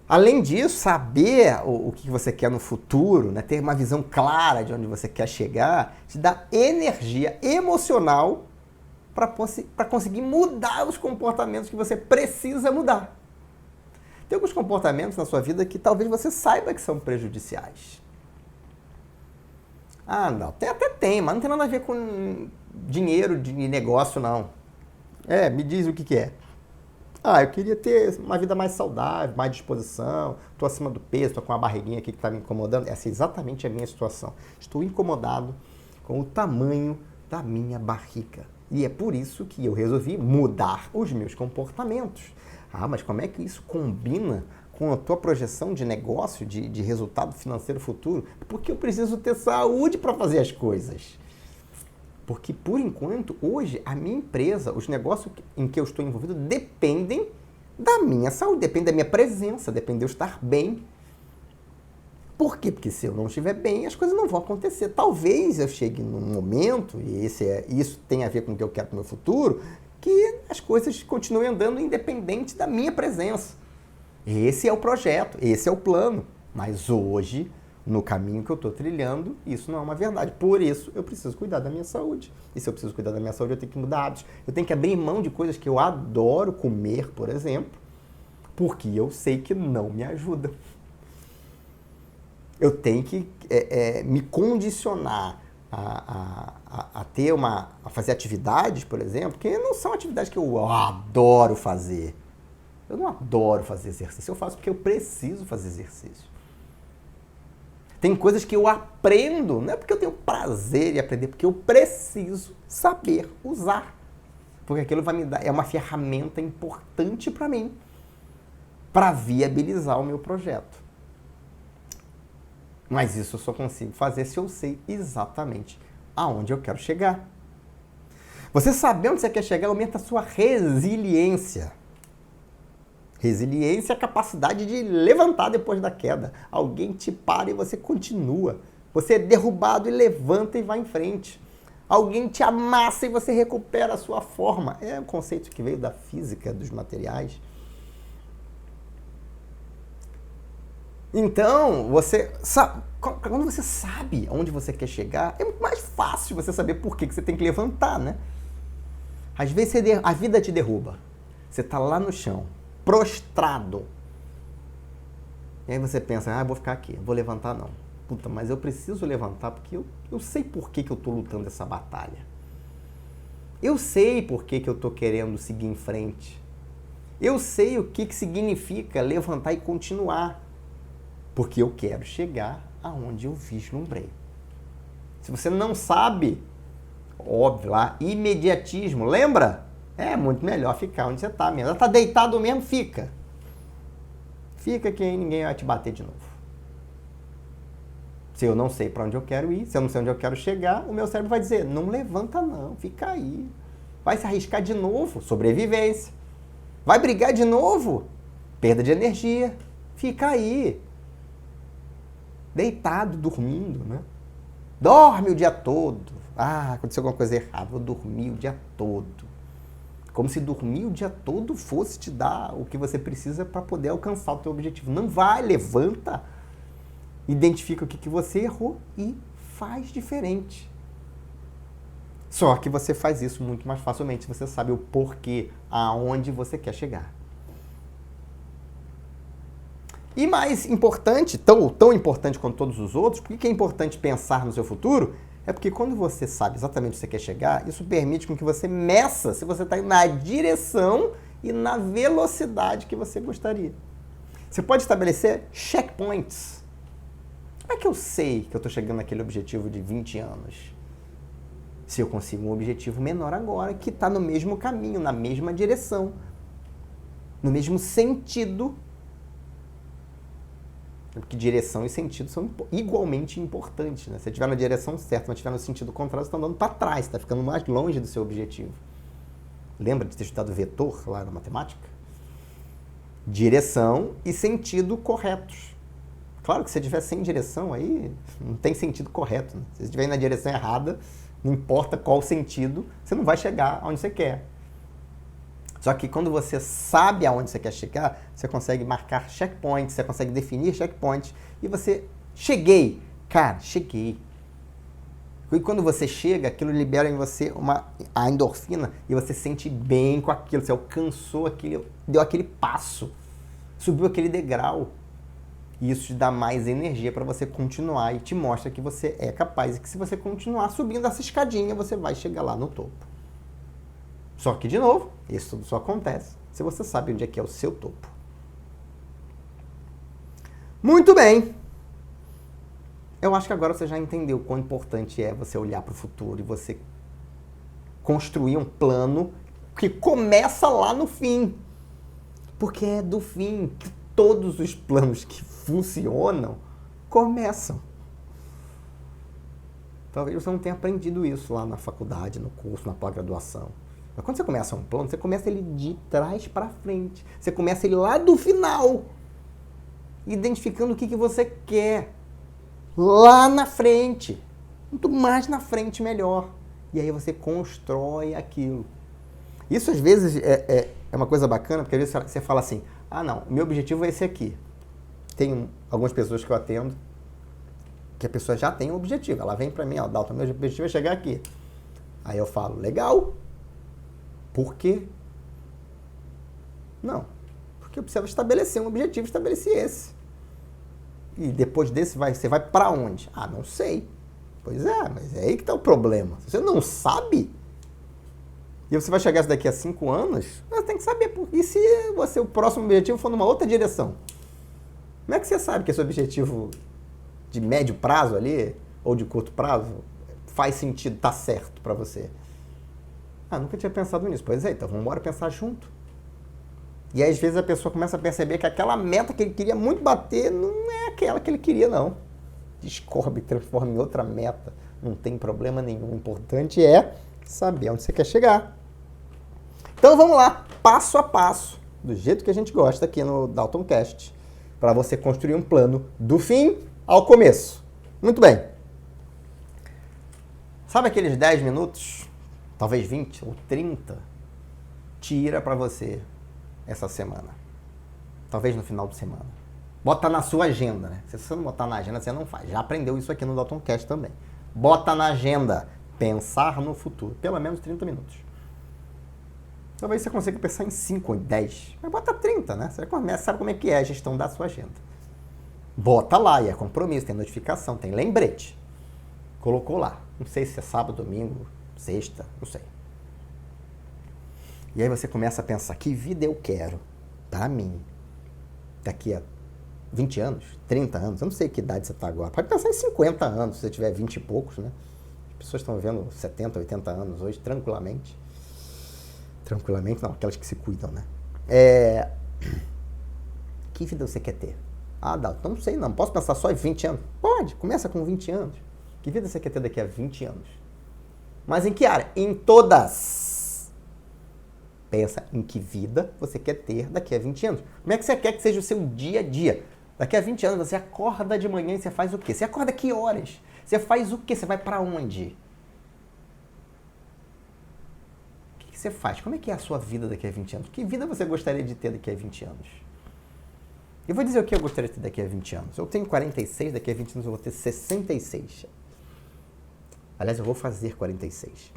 Além disso, saber o que você quer no futuro, né, ter uma visão clara de onde você quer chegar, te dá energia emocional para conseguir mudar os comportamentos que você precisa mudar. Tem alguns comportamentos na sua vida que talvez você saiba que são prejudiciais. Ah, não, até tem, mas não tem nada a ver com dinheiro de negócio, não. Me diz o que é. Ah, eu queria ter uma vida mais saudável, mais disposição, estou acima do peso, estou com uma barriguinha aqui que está me incomodando. Essa é exatamente a minha situação. Estou incomodado com o tamanho da minha barriga. E é por isso que eu resolvi mudar os meus comportamentos. Ah, mas como é que isso combina com a tua projeção de negócio, de resultado financeiro futuro? Porque eu preciso ter saúde para fazer as coisas. Porque, por enquanto, hoje, a minha empresa, os negócios em que eu estou envolvido, dependem da minha saúde, dependem da minha presença, dependem de eu estar bem. Por quê? Porque se eu não estiver bem, as coisas não vão acontecer. Talvez eu chegue num momento, e isso tem a ver com o que eu quero para o meu futuro, que as coisas continuem andando independente da minha presença. Esse é o projeto, esse é o plano. Mas hoje, no caminho que eu estou trilhando, isso não é uma verdade. Por isso, eu preciso cuidar da minha saúde. E se eu preciso cuidar da minha saúde, eu tenho que mudar hábitos. Eu tenho que abrir mão de coisas que eu adoro comer, por exemplo, porque eu sei que não me ajudam. Eu tenho que me condicionar a fazer atividades, por exemplo, que não são atividades que eu adoro fazer. Eu não adoro fazer exercício, eu faço porque eu preciso fazer exercício. Tem coisas que eu aprendo, não é porque eu tenho prazer em aprender, porque eu preciso saber usar. Porque aquilo vai me dar, é uma ferramenta importante para mim, para viabilizar o meu projeto. Mas isso eu só consigo fazer se eu sei exatamente aonde eu quero chegar. Você saber onde você quer chegar aumenta a sua resiliência. Resiliência é a capacidade de levantar depois da queda. Alguém te para e você continua. Você é derrubado e levanta e vai em frente. Alguém te amassa e você recupera a sua forma. É um conceito que veio da física dos materiais. Então, quando você sabe onde você quer chegar, é muito mais fácil você saber por que você tem que levantar, né? Às vezes a vida te derruba. Você está lá no chão, prostrado. E aí você pensa, vou ficar aqui, vou levantar não. Puta, mas eu preciso levantar porque eu sei por que eu estou lutando essa batalha. Eu sei por que eu estou querendo seguir em frente. Eu sei o que significa levantar e continuar. Porque eu quero chegar aonde eu vislumbrei. Se você não sabe, óbvio, lá, imediatismo, lembra? É muito melhor ficar onde você está mesmo. Está deitado mesmo, fica. Fica que aí ninguém vai te bater de novo. Se eu não sei para onde eu quero ir, se eu não sei onde eu quero chegar, o meu cérebro vai dizer, não levanta não, fica aí. Vai se arriscar de novo, sobrevivência. Vai brigar de novo, perda de energia. Fica aí. Deitado, dormindo, né? Dorme o dia todo. Aconteceu alguma coisa errada, vou dormir o dia todo. Como se dormir o dia todo fosse te dar o que você precisa para poder alcançar o teu objetivo. Não vai, levanta, identifica o que você errou e faz diferente. Só que você faz isso muito mais facilmente, você sabe o porquê, aonde você quer chegar. E mais importante, tão importante quanto todos os outros, por que é importante pensar no seu futuro? É porque quando você sabe exatamente onde você quer chegar, isso permite com que você meça se você está indo na direção e na velocidade que você gostaria. Você pode estabelecer checkpoints. Como é que eu sei que eu estou chegando naquele objetivo de 20 anos? Se eu consigo um objetivo menor agora, que está no mesmo caminho, na mesma direção, no mesmo sentido. Porque direção e sentido são igualmente importantes, né? Se você estiver na direção certa, mas estiver no sentido contrário, você está andando para trás, está ficando mais longe do seu objetivo. Lembra de ter estudado vetor lá na matemática? Direção e sentido corretos. Claro que se você estiver sem direção, aí não tem sentido correto, né? Se você estiver na direção errada, não importa qual sentido, você não vai chegar aonde você quer. Só que quando você sabe aonde você quer chegar, você consegue marcar checkpoints, você consegue definir checkpoints e você... Cheguei! Cara, cheguei. E quando você chega, aquilo libera em você a endorfina e você se sente bem com aquilo. Você alcançou aquilo, deu aquele passo, subiu aquele degrau. E isso te dá mais energia para você continuar e te mostra que você é capaz e que se você continuar subindo essa escadinha, você vai chegar lá no topo. Só que, de novo, isso tudo só acontece se você sabe onde é que é o seu topo. Muito bem! Eu acho que agora você já entendeu quão importante é você olhar para o futuro e você construir um plano que começa lá no fim. Porque é do fim que todos os planos que funcionam começam. Talvez você não tenha aprendido isso lá na faculdade, no curso, na pós-graduação. Mas quando você começa um plano, você começa ele de trás para frente. Você começa ele lá do final, identificando o que você quer. Lá na frente. Quanto mais na frente, melhor. E aí você constrói aquilo. Isso às vezes é uma coisa bacana, porque às vezes você fala assim, não, meu objetivo é esse aqui. Tem algumas pessoas que eu atendo, que a pessoa já tem um objetivo. Ela vem para mim, Dalton, meu objetivo é chegar aqui. Aí eu falo, legal. Por quê? Não. Porque eu precisava estabelecer um objetivo, estabeleci esse. E depois desse, você vai para onde? Não sei. Pois é, mas é aí que está o problema. Se você não sabe, e você vai chegar daqui a 5 anos, você tem que saber. E se o próximo objetivo for numa outra direção? Como é que você sabe que esse objetivo de médio prazo ali, ou de curto prazo, faz sentido, está certo para você? Ah, nunca tinha pensado nisso. Pois é, então vamos embora pensar junto. E aí, às vezes a pessoa começa a perceber que aquela meta que ele queria muito bater não é aquela que ele queria, não. Descobre, transforma em outra meta. Não tem problema nenhum. O importante é saber onde você quer chegar. Então vamos lá, passo a passo, do jeito que a gente gosta aqui no DaltonCast, para você construir um plano do fim ao começo. Muito bem. Sabe aqueles 10 minutos, talvez 20 ou 30, tira para você essa semana. Talvez no final de semana. Bota na sua agenda, né? Se você não botar na agenda, você não faz. Já aprendeu isso aqui no DaltonCast também. Bota na agenda. Pensar no futuro. Pelo menos 30 minutos. Talvez você consiga pensar em 5 ou 10. Mas bota 30, né? Você começa, sabe como é que é a gestão da sua agenda. Bota lá, e é compromisso, tem notificação, tem lembrete. Colocou lá. Não sei se é sábado, domingo, sexta, não sei. E aí você começa a pensar, que vida eu quero para mim daqui a 20 anos, 30 anos, eu não sei que idade você está agora. Pode pensar em 50 anos, se você tiver 20 e poucos, né? As pessoas estão vivendo 70, 80 anos hoje, tranquilamente. Tranquilamente, não, aquelas que se cuidam, né? Que vida você quer ter? Ah, Dalton, não sei não, posso pensar só em 20 anos? Pode, começa com 20 anos. Que vida você quer ter daqui a 20 anos? Mas em que área? Em todas. Pensa em que vida você quer ter daqui a 20 anos. Como é que você quer que seja o seu dia a dia? Daqui a 20 anos você acorda de manhã e você faz o quê? Você acorda que horas? Você faz o quê? Você vai para onde? O que você faz? Como é que é a sua vida daqui a 20 anos? Que vida você gostaria de ter daqui a 20 anos? Eu vou dizer o que eu gostaria de ter daqui a 20 anos. Eu tenho 46, daqui a 20 anos eu vou ter 66. Aliás, eu vou fazer 46.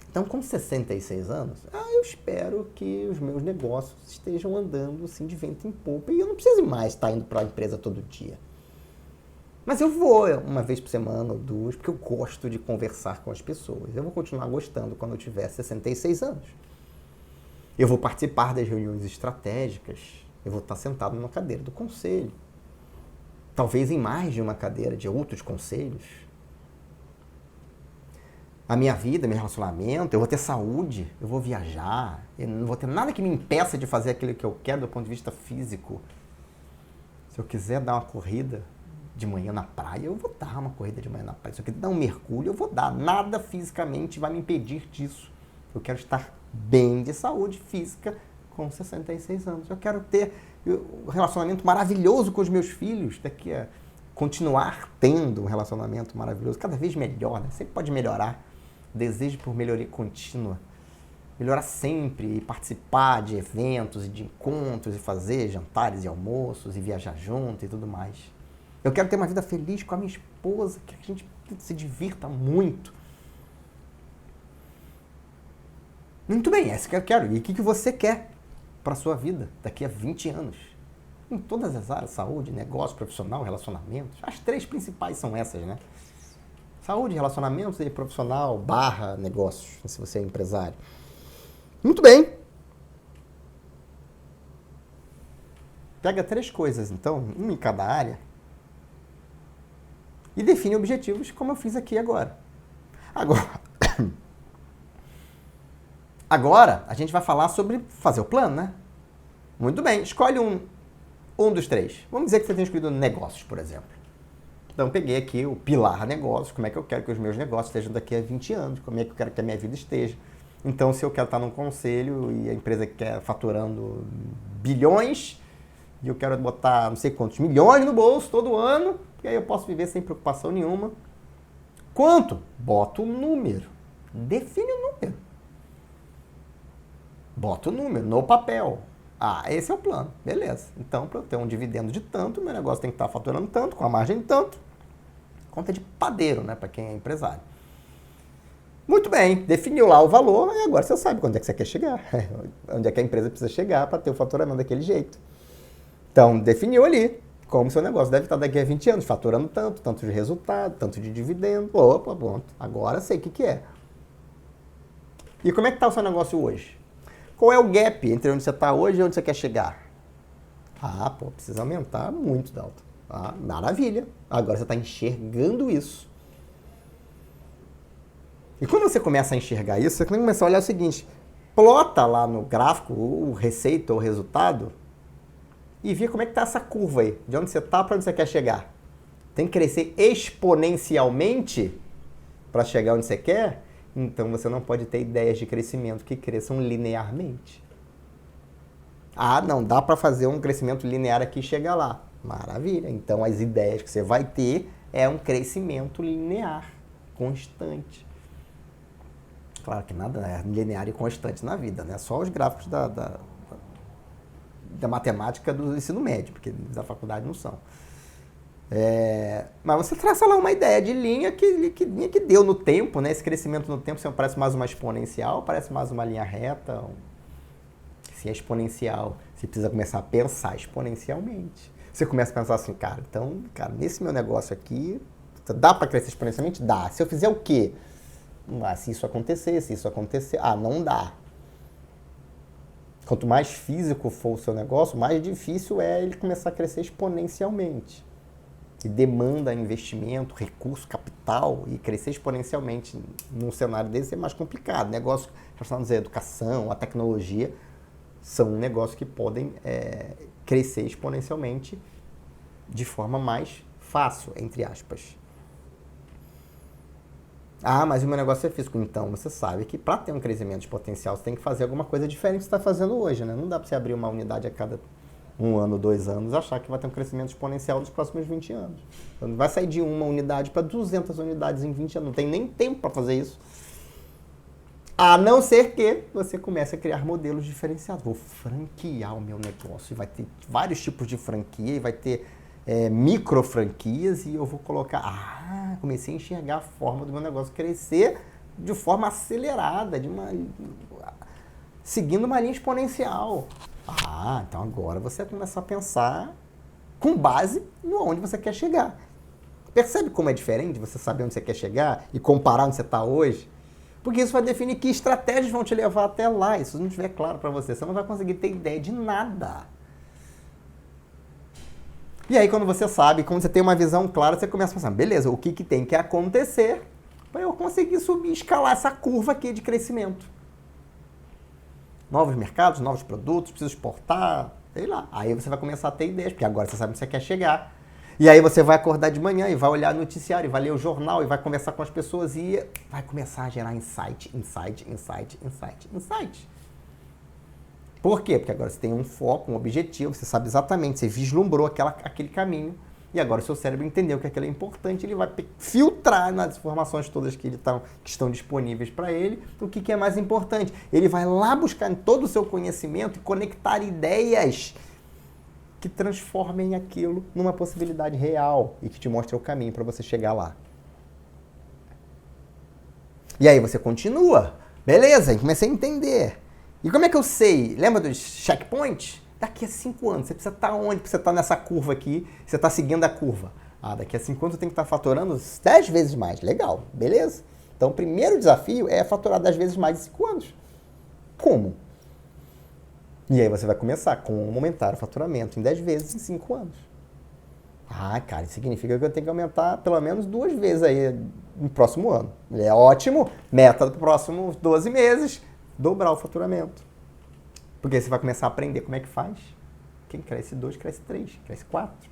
Então, com 66 anos, eu espero que os meus negócios estejam andando assim de vento em popa e eu não preciso mais estar indo para a empresa todo dia. Mas eu vou uma vez por semana ou duas, porque eu gosto de conversar com as pessoas. Eu vou continuar gostando quando eu tiver 66 anos. Eu vou participar das reuniões estratégicas. Eu vou estar sentado numa cadeira do conselho. Talvez em mais de uma cadeira de outros conselhos. A minha vida, meu relacionamento, eu vou ter saúde, eu vou viajar, eu não vou ter nada que me impeça de fazer aquilo que eu quero do ponto de vista físico. Se eu quiser dar uma corrida de manhã na praia, eu vou dar uma corrida de manhã na praia. Se eu quiser dar um mergulho, eu vou dar. Nada fisicamente vai me impedir disso. Eu quero estar bem de saúde física com 66 anos. Eu quero ter um relacionamento maravilhoso com os meus filhos, daqui a continuar tendo um relacionamento maravilhoso, cada vez melhor, né? Sempre pode melhorar. Desejo por melhoria contínua. Melhorar sempre e participar de eventos e de encontros e fazer jantares e almoços e viajar junto e tudo mais. Eu quero ter uma vida feliz com a minha esposa, que a gente se divirta muito. Muito bem, é isso que eu quero. E o que você quer para a sua vida daqui a 20 anos? Em todas as áreas, saúde, negócio, profissional, relacionamentos. As 3 principais são essas, né? Saúde, relacionamentos e profissional, / negócios, se você é empresário. Muito bem. Pega 3 coisas, então, uma em cada área, e define objetivos, como eu fiz aqui agora. Agora, a gente vai falar sobre fazer o plano, né? Muito bem, escolhe um dos 3. Vamos dizer que você tem escolhido negócios, por exemplo. Então, peguei aqui o pilar negócios, como é que eu quero que os meus negócios estejam daqui a 20 anos, como é que eu quero que a minha vida esteja. Então, se eu quero estar num conselho e a empresa quer faturando bilhões, e eu quero botar não sei quantos milhões no bolso todo ano, e aí eu posso viver sem preocupação nenhuma. Quanto? Bota o número. Define o número. Bota o número no papel. Esse é o plano. Beleza. Então, para eu ter um dividendo de tanto, meu negócio tem que estar faturando tanto, com a margem de tanto. Conta de padeiro, né? Para quem é empresário. Muito bem. Definiu lá o valor e agora você sabe quando é que você quer chegar. Onde é que a empresa precisa chegar para ter o faturamento daquele jeito. Então, definiu ali como seu negócio deve estar daqui a 20 anos, faturando tanto, tanto de resultado, tanto de dividendo. Opa, pronto. Agora sei o que é. E como é que está o seu negócio hoje? Qual é o gap entre onde você está hoje e onde você quer chegar? Precisa aumentar muito, Dalton. Maravilha. Agora você está enxergando isso. E quando você começa a enxergar isso, você começa a olhar o seguinte, plota lá no gráfico o receita ou o resultado e vê como é que está essa curva aí, de onde você está para onde você quer chegar. Tem que crescer exponencialmente para chegar onde você quer, então você não pode ter ideias de crescimento que cresçam linearmente. Ah, não, dá para fazer um crescimento linear aqui e chegar lá. Maravilha. Então as ideias que você vai ter é um crescimento linear, constante. Claro que nada é linear e constante na vida, né? Só os gráficos da matemática do ensino médio, porque da faculdade não são. Mas você traça lá uma ideia de linha que deu no tempo, né? Esse crescimento no tempo parece mais uma exponencial, parece mais uma linha reta. Se é exponencial, você precisa começar a pensar exponencialmente. Você começa a pensar assim, cara, nesse meu negócio aqui, dá para crescer exponencialmente? Dá. Se eu fizer o quê? Se isso acontecer, não dá. Quanto mais físico for o seu negócio, mais difícil é ele começar a crescer exponencialmente. E demanda investimento, recurso, capital, e crescer exponencialmente num cenário desse é mais complicado. Negócios relacionados à educação, à tecnologia, são negócios que podem crescer exponencialmente de forma mais fácil, entre aspas. Ah, mas o meu negócio é físico. Então, você sabe que para ter um crescimento exponencial, você tem que fazer alguma coisa diferente do que você está fazendo hoje, né? Não dá para você abrir uma unidade a cada 1 ano, 2 anos, achar que vai ter um crescimento exponencial nos próximos 20 anos. Então, vai sair de uma unidade para 200 unidades em 20 anos. Não tem nem tempo para fazer isso. A não ser que você comece a criar modelos diferenciados. Vou franquear o meu negócio. E vai ter vários tipos de franquia, e vai ter micro franquias, e eu vou colocar... comecei a enxergar a forma do meu negócio crescer de forma acelerada, seguindo uma linha exponencial. Então agora você vai começar a pensar com base no onde você quer chegar. Percebe como é diferente você saber onde você quer chegar e comparar onde você está hoje? Porque isso vai definir que estratégias vão te levar até lá. Isso não estiver claro para você, você não vai conseguir ter ideia de nada. E aí, quando você sabe, quando você tem uma visão clara, você começa a pensar, beleza, o que tem que acontecer para eu conseguir subir, escalar essa curva aqui de crescimento? Novos mercados, novos produtos, preciso exportar, sei lá. Aí você vai começar a ter ideias, porque agora você sabe onde você quer chegar. E aí você vai acordar de manhã e vai olhar o noticiário, e vai ler o jornal, e vai conversar com as pessoas e vai começar a gerar insight. Por quê? Porque agora você tem um foco, um objetivo, você sabe exatamente, você vislumbrou aquele caminho, e agora o seu cérebro entendeu que aquilo é importante, ele vai filtrar nas informações todas que estão disponíveis para ele o que é mais importante. Ele vai lá buscar em todo o seu conhecimento e conectar ideias que transformem aquilo numa possibilidade real e que te mostre o caminho para você chegar lá. E aí você continua. Beleza, comecei a entender. E como é que eu sei? Lembra dos checkpoints? Daqui a 5 anos, você precisa estar onde? Você está nessa curva aqui, você está seguindo a curva. Daqui a 5 anos eu tenho que estar faturando 10 vezes mais. Legal, beleza? Então o primeiro desafio é faturar 10 vezes mais em 5 anos. Como? E aí você vai começar com aumentar o faturamento em 10 vezes em 5 anos. Cara, isso significa que eu tenho que aumentar pelo menos 2 vezes aí no próximo ano. É ótimo, meta do próximo 12 meses, dobrar o faturamento. Porque aí você vai começar a aprender como é que faz. Quem cresce 2, cresce 3, cresce 4.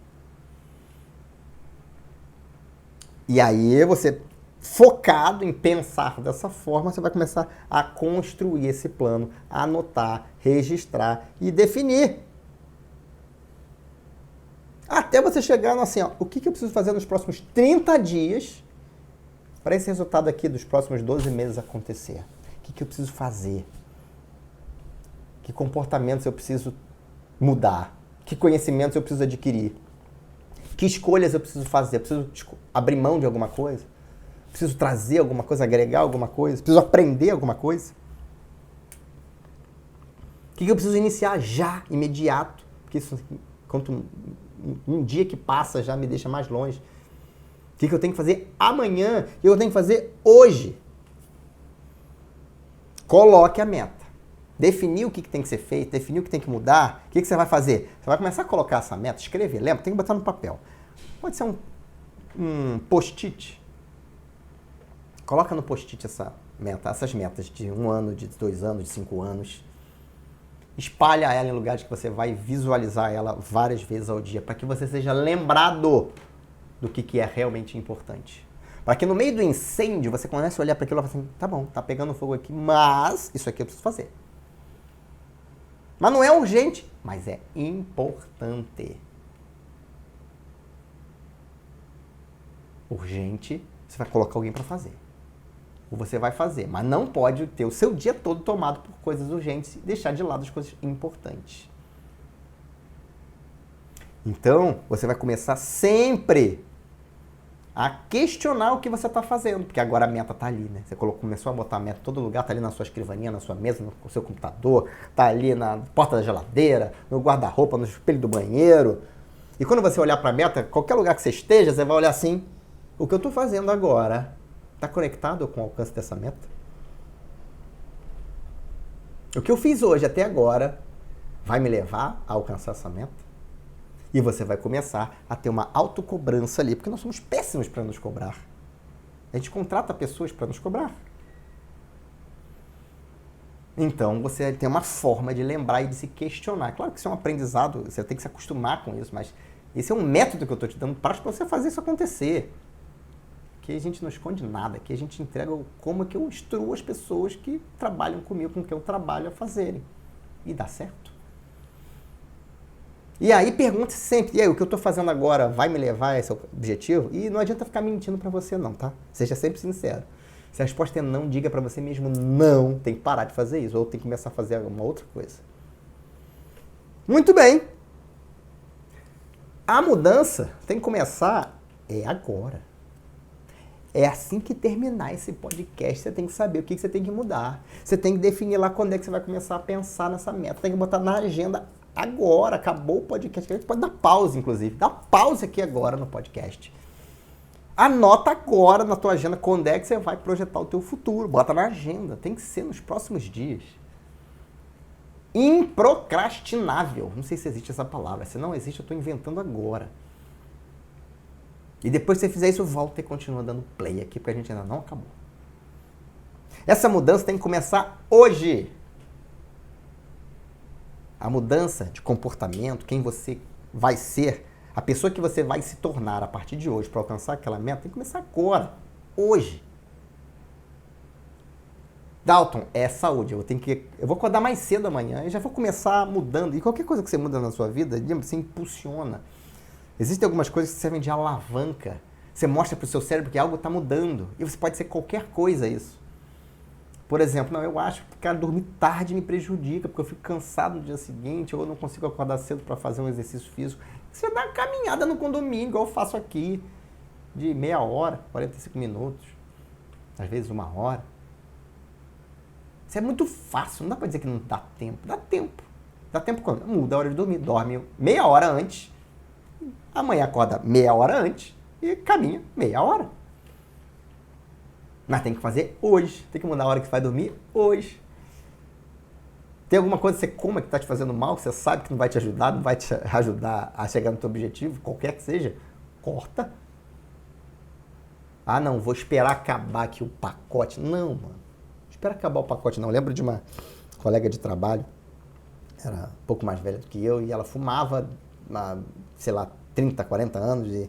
E aí você, focado em pensar dessa forma, você vai começar a construir esse plano, a anotar, registrar e definir. Até você chegar no assim, o que eu preciso fazer nos próximos 30 dias para esse resultado aqui dos próximos 12 meses acontecer? O que eu preciso fazer? Que comportamentos eu preciso mudar? Que conhecimentos eu preciso adquirir? Que escolhas eu preciso fazer? Eu preciso abrir mão de alguma coisa? Preciso trazer alguma coisa, agregar alguma coisa? Preciso aprender alguma coisa? O que eu preciso iniciar já, imediato? Porque isso, quanto um dia que passa, já me deixa mais longe. O que eu tenho que fazer amanhã? O que eu tenho que fazer hoje? Coloque a meta. Definir o que tem que ser feito, definir o que tem que mudar. O que você vai fazer? Você vai começar a colocar essa meta, escrever. Lembra, tem que botar no papel. Pode ser um post-it. Coloca no post-it essas metas de 1 ano, de 2 anos, de 5 anos. Espalha ela em lugares que você vai visualizar ela várias vezes ao dia, para que você seja lembrado do que é realmente importante. Para que no meio do incêndio você comece a olhar para aquilo e falar assim, tá bom, tá pegando fogo aqui, mas isso aqui eu preciso fazer. Mas não é urgente, mas é importante. Urgente, você vai colocar alguém para fazer. Ou você vai fazer, mas não pode ter o seu dia todo tomado por coisas urgentes e deixar de lado as coisas importantes. Então, você vai começar sempre a questionar o que você está fazendo, porque agora a meta está ali, né? Você começou a botar a meta em todo lugar, está ali na sua escrivaninha, na sua mesa, no seu computador, está ali na porta da geladeira, no guarda-roupa, no espelho do banheiro. E quando você olhar para a meta, qualquer lugar que você esteja, você vai olhar assim, o que eu estou fazendo agora está conectado com o alcance dessa meta? O que eu fiz hoje até agora vai me levar a alcançar essa meta? E você vai começar a ter uma autocobrança ali, porque nós somos péssimos para nos cobrar. A gente contrata pessoas para nos cobrar. Então, você tem uma forma de lembrar e de se questionar. Claro que isso é um aprendizado, você tem que se acostumar com isso, mas esse é um método que eu estou te dando para você fazer isso acontecer. Aqui a gente não esconde nada, aqui a gente entrega como que eu instruo as pessoas que trabalham comigo, com que eu trabalho a fazerem. E dá certo. E aí pergunte sempre, e aí, o que eu estou fazendo agora vai me levar a esse objetivo? E não adianta ficar mentindo para você não, tá? Seja sempre sincero. Se a resposta é não, diga para você mesmo não, tem que parar de fazer isso, ou tem que começar a fazer alguma outra coisa. Muito bem. A mudança tem que começar agora. É assim que terminar esse podcast, você tem que saber o que você tem que mudar. Você tem que definir lá quando é que você vai começar a pensar nessa meta. Tem que botar na agenda agora, acabou o podcast. A gente pode dar pausa, inclusive. Dá pausa aqui agora no podcast. Anota agora na tua agenda quando é que você vai projetar o teu futuro. Bota na agenda. Tem que ser nos próximos dias. Improcrastinável. Não sei se existe essa palavra. Se não existe, eu estou inventando agora. E depois que você fizer isso, volta e continua dando play aqui, porque a gente ainda não acabou. Essa mudança tem que começar hoje. A mudança de comportamento, quem você vai ser, a pessoa que você vai se tornar a partir de hoje para alcançar aquela meta, tem que começar agora, hoje. Dalton, é saúde. Eu vou acordar mais cedo amanhã e já vou começar mudando. E qualquer coisa que você muda na sua vida, você impulsiona. Existem algumas coisas que servem de alavanca. Você mostra para o seu cérebro que algo está mudando. E você pode ser qualquer coisa isso. Por exemplo, não, eu acho que, cara, dormir tarde me prejudica, porque eu fico cansado no dia seguinte, ou eu não consigo acordar cedo para fazer um exercício físico. Você dá uma caminhada no condomínio, igual eu faço aqui, de meia hora, 45 minutos, às vezes 1 hora. Isso é muito fácil, não dá para dizer que não dá tempo. Dá tempo. Dá tempo quando? Muda a hora de dormir, dorme meia hora antes, amanhã acorda meia hora antes e caminha meia hora. Mas tem que fazer hoje. Tem que mudar a hora que você vai dormir hoje. Tem alguma coisa que você coma que está te fazendo mal, que você sabe que não vai te ajudar, não vai te ajudar a chegar no teu objetivo, qualquer que seja, corta. Ah, não, vou esperar acabar aqui o pacote. Não, mano. Espera acabar o pacote, não. Eu lembro de uma colega de trabalho, era um pouco mais velha do que eu, e ela fumava, sei lá, 30, 40 anos, e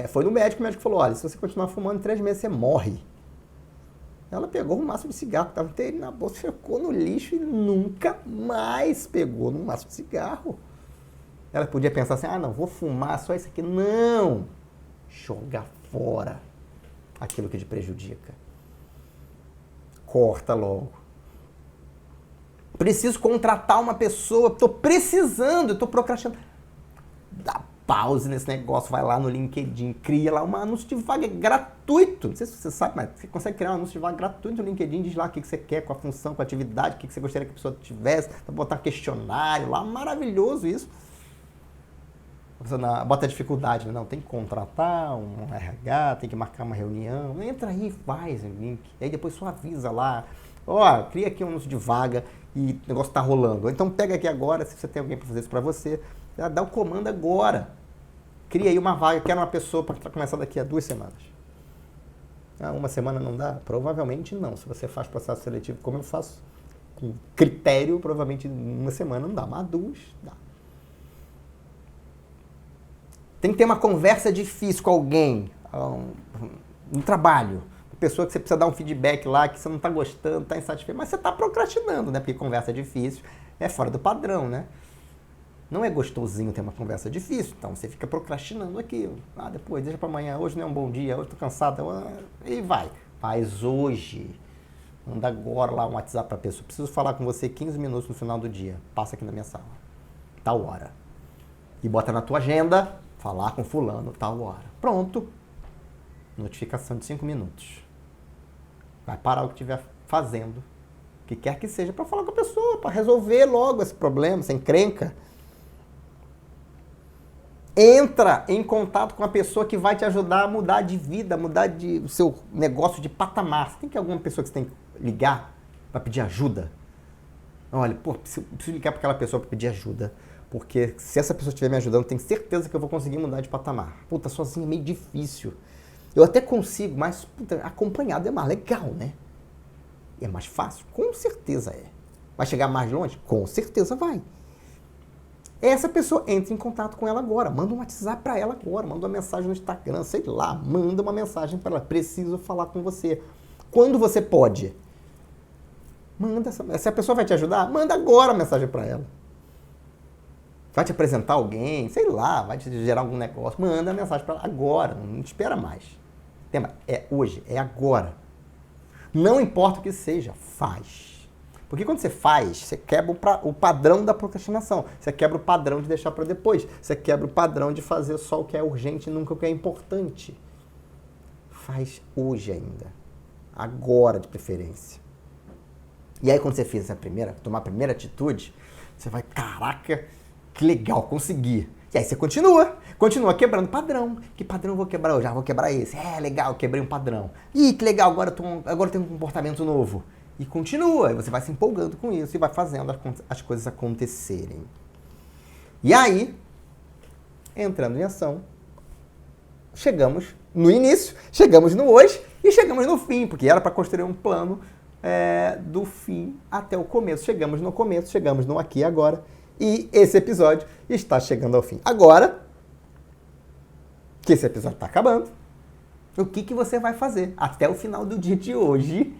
foi no médico, o médico falou, olha, se você continuar fumando, em 3 meses você morre. Ela pegou um maço de cigarro que estava inteiro na bolsa, ficou no lixo e nunca mais pegou num maço de cigarro. Ela podia pensar assim, ah, não, vou fumar só isso aqui. Não! Joga fora aquilo que te prejudica. Corta logo. Preciso contratar uma pessoa, estou precisando, estou procrastinando. Dá pause nesse negócio, vai lá no LinkedIn, cria lá um anúncio de vaga gratuito. Não sei se você sabe, mas você consegue criar um anúncio de vaga gratuito no LinkedIn, diz lá o que você quer, com a função, com a atividade, o que você gostaria que a pessoa tivesse, botar questionário lá, maravilhoso isso. Você bota a dificuldade, né? Não, tem que contratar um RH, tem que marcar uma reunião, entra aí, faz o link, e aí depois só avisa lá, ó, cria aqui um anúncio de vaga e o negócio tá rolando. Ou então pega aqui agora, se você tem alguém para fazer isso para você, dá o comando agora. Cria aí uma vaga, quero uma pessoa para começar daqui a 2 semanas. Ah, uma semana não dá? Provavelmente não. Se você faz processo seletivo como eu faço, com critério, provavelmente uma semana não dá, mas 2 dá. Tem que ter uma conversa difícil com alguém, no trabalho. Pessoa que você precisa dar um feedback lá, que você não está gostando, está insatisfeito, mas você está procrastinando, né? Porque conversa difícil é fora do padrão, né? Não é gostosinho ter uma conversa difícil, então você fica procrastinando aquilo. Ah, depois, deixa para amanhã, hoje não é um bom dia, hoje estou cansado, e vai. Faz hoje. Manda agora lá um WhatsApp para a pessoa. Preciso falar com você 15 minutos no final do dia. Passa aqui na minha sala. Tal hora. E bota na tua agenda, falar com fulano, tal hora. Pronto. Notificação de 5 minutos. Vai parar o que estiver fazendo, o que quer que seja, para falar com a pessoa, para resolver logo esse problema, sem encrenca. Entra em contato com a pessoa que vai te ajudar a mudar de vida, mudar o seu negócio de patamar. Você tem que alguma pessoa que você tem que ligar para pedir ajuda? Olha, preciso ligar para aquela pessoa para pedir ajuda, porque se essa pessoa estiver me ajudando, tenho certeza que eu vou conseguir mudar de patamar. Sozinho é meio difícil. Eu até consigo, mas acompanhado é mais legal, né? É mais fácil? Com certeza é. Vai chegar mais longe? Com certeza vai. Essa pessoa entra em contato com ela agora, manda um WhatsApp para ela agora, manda uma mensagem no Instagram, sei lá, manda uma mensagem para ela, preciso falar com você. Quando você pode? Manda se a pessoa vai te ajudar, manda agora a mensagem para ela. Vai te apresentar alguém, sei lá, vai te gerar algum negócio, manda a mensagem para ela agora, não te espera mais. Tema é hoje, é agora. Não importa o que seja, faz. Porque quando você faz, você quebra o padrão da procrastinação. Você quebra o padrão de deixar para depois. Você quebra o padrão de fazer só o que é urgente e nunca o que é importante. Faz hoje ainda. Agora, de preferência. E aí, quando você fez tomar a primeira atitude, você vai, caraca, que legal, consegui. E aí você continua quebrando padrão. Que padrão eu vou quebrar? Eu já vou quebrar esse. É, legal, quebrei um padrão. Ih, que legal, agora eu tenho um comportamento novo. E continua, e você vai se empolgando com isso e vai fazendo as coisas acontecerem. E aí, entrando em ação, chegamos no início, chegamos no hoje e chegamos no fim, porque era para construir um plano do fim até o começo. Chegamos no começo, chegamos no aqui e agora, e esse episódio está chegando ao fim. Agora, que esse episódio está acabando, o que você vai fazer até o final do dia de hoje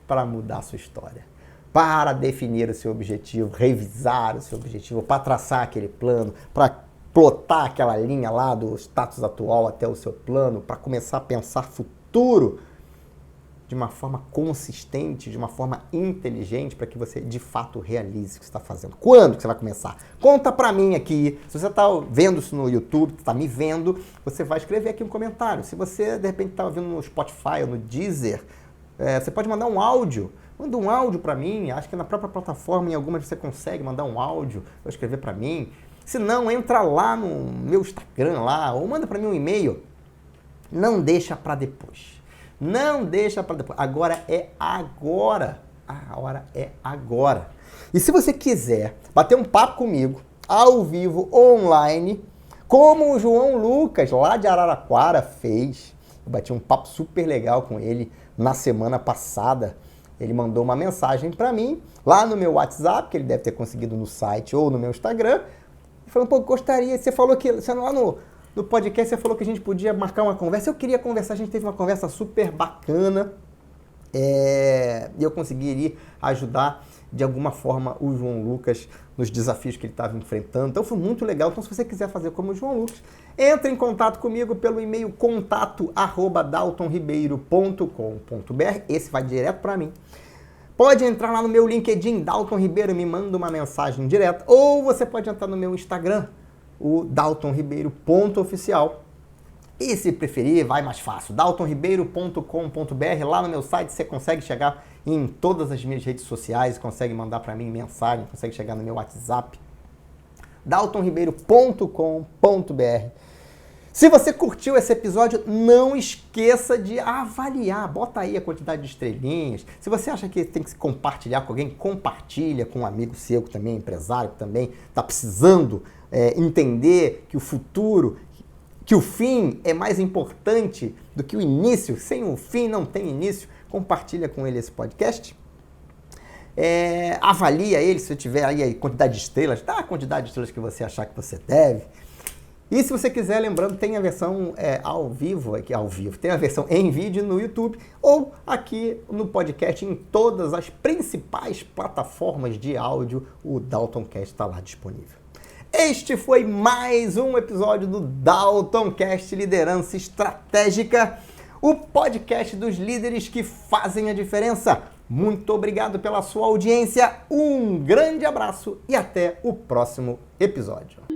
para mudar a sua história, para definir o seu objetivo, revisar o seu objetivo, para traçar aquele plano, para plotar aquela linha lá do status atual até o seu plano, para começar a pensar futuro de uma forma consistente, de uma forma inteligente, para que você de fato realize o que você está fazendo. Quando que você vai começar? Conta para mim aqui. Se você está vendo isso no YouTube, está me vendo, você vai escrever aqui um comentário. Se você de repente está ouvindo no Spotify ou no Deezer, você pode mandar um áudio. Manda um áudio para mim. Acho que na própria plataforma, em algumas você consegue mandar um áudio ou escrever para mim. Se não, entra lá no meu Instagram lá ou manda para mim um e-mail. Não deixa para depois. Não deixa para depois. Agora é agora. A hora é agora. E se você quiser bater um papo comigo, ao vivo, online, como o João Lucas, lá de Araraquara, fez. Eu bati um papo super legal com ele na semana passada. Ele mandou uma mensagem para mim, lá no meu WhatsApp, que ele deve ter conseguido no site ou no meu Instagram. Falando, gostaria, você falou que, lá no podcast, você falou que a gente podia marcar uma conversa. Eu queria conversar, a gente teve uma conversa super bacana. E eu conseguiria ajudar de alguma forma o João Lucas nos desafios que ele estava enfrentando. Então foi muito legal. Então se você quiser fazer como o João Lucas, entre em contato comigo pelo e-mail contato@daltonribeiro.com.br. Esse vai direto para mim. Pode entrar lá no meu LinkedIn, Dalton Ribeiro, me manda uma mensagem direta. Ou você pode entrar no meu Instagram, o daltonribeiro.oficial. E se preferir, vai mais fácil, daltonribeiro.com.br. Lá no meu site você consegue chegar em todas as minhas redes sociais, consegue mandar para mim mensagem, consegue chegar no meu WhatsApp, daltonribeiro.com.br. Se você curtiu esse episódio, não esqueça de avaliar, bota aí a quantidade de estrelinhas. Se você acha que tem que se compartilhar com alguém, compartilha com um amigo seu que também é empresário, que também está precisando entender que o futuro que o fim é mais importante do que o início. Sem o fim não tem início. Compartilha com ele esse podcast. Avalia ele se tiver aí a quantidade de estrelas. Dá a quantidade de estrelas que você achar que você deve. E se você quiser, lembrando, tem a versão ao vivo, tem a versão em vídeo no YouTube ou aqui no podcast em todas as principais plataformas de áudio, o DaltonCast está lá disponível. Este foi mais um episódio do DaltonCast Liderança Estratégica, o podcast dos líderes que fazem a diferença. Muito obrigado pela sua audiência, um grande abraço e até o próximo episódio.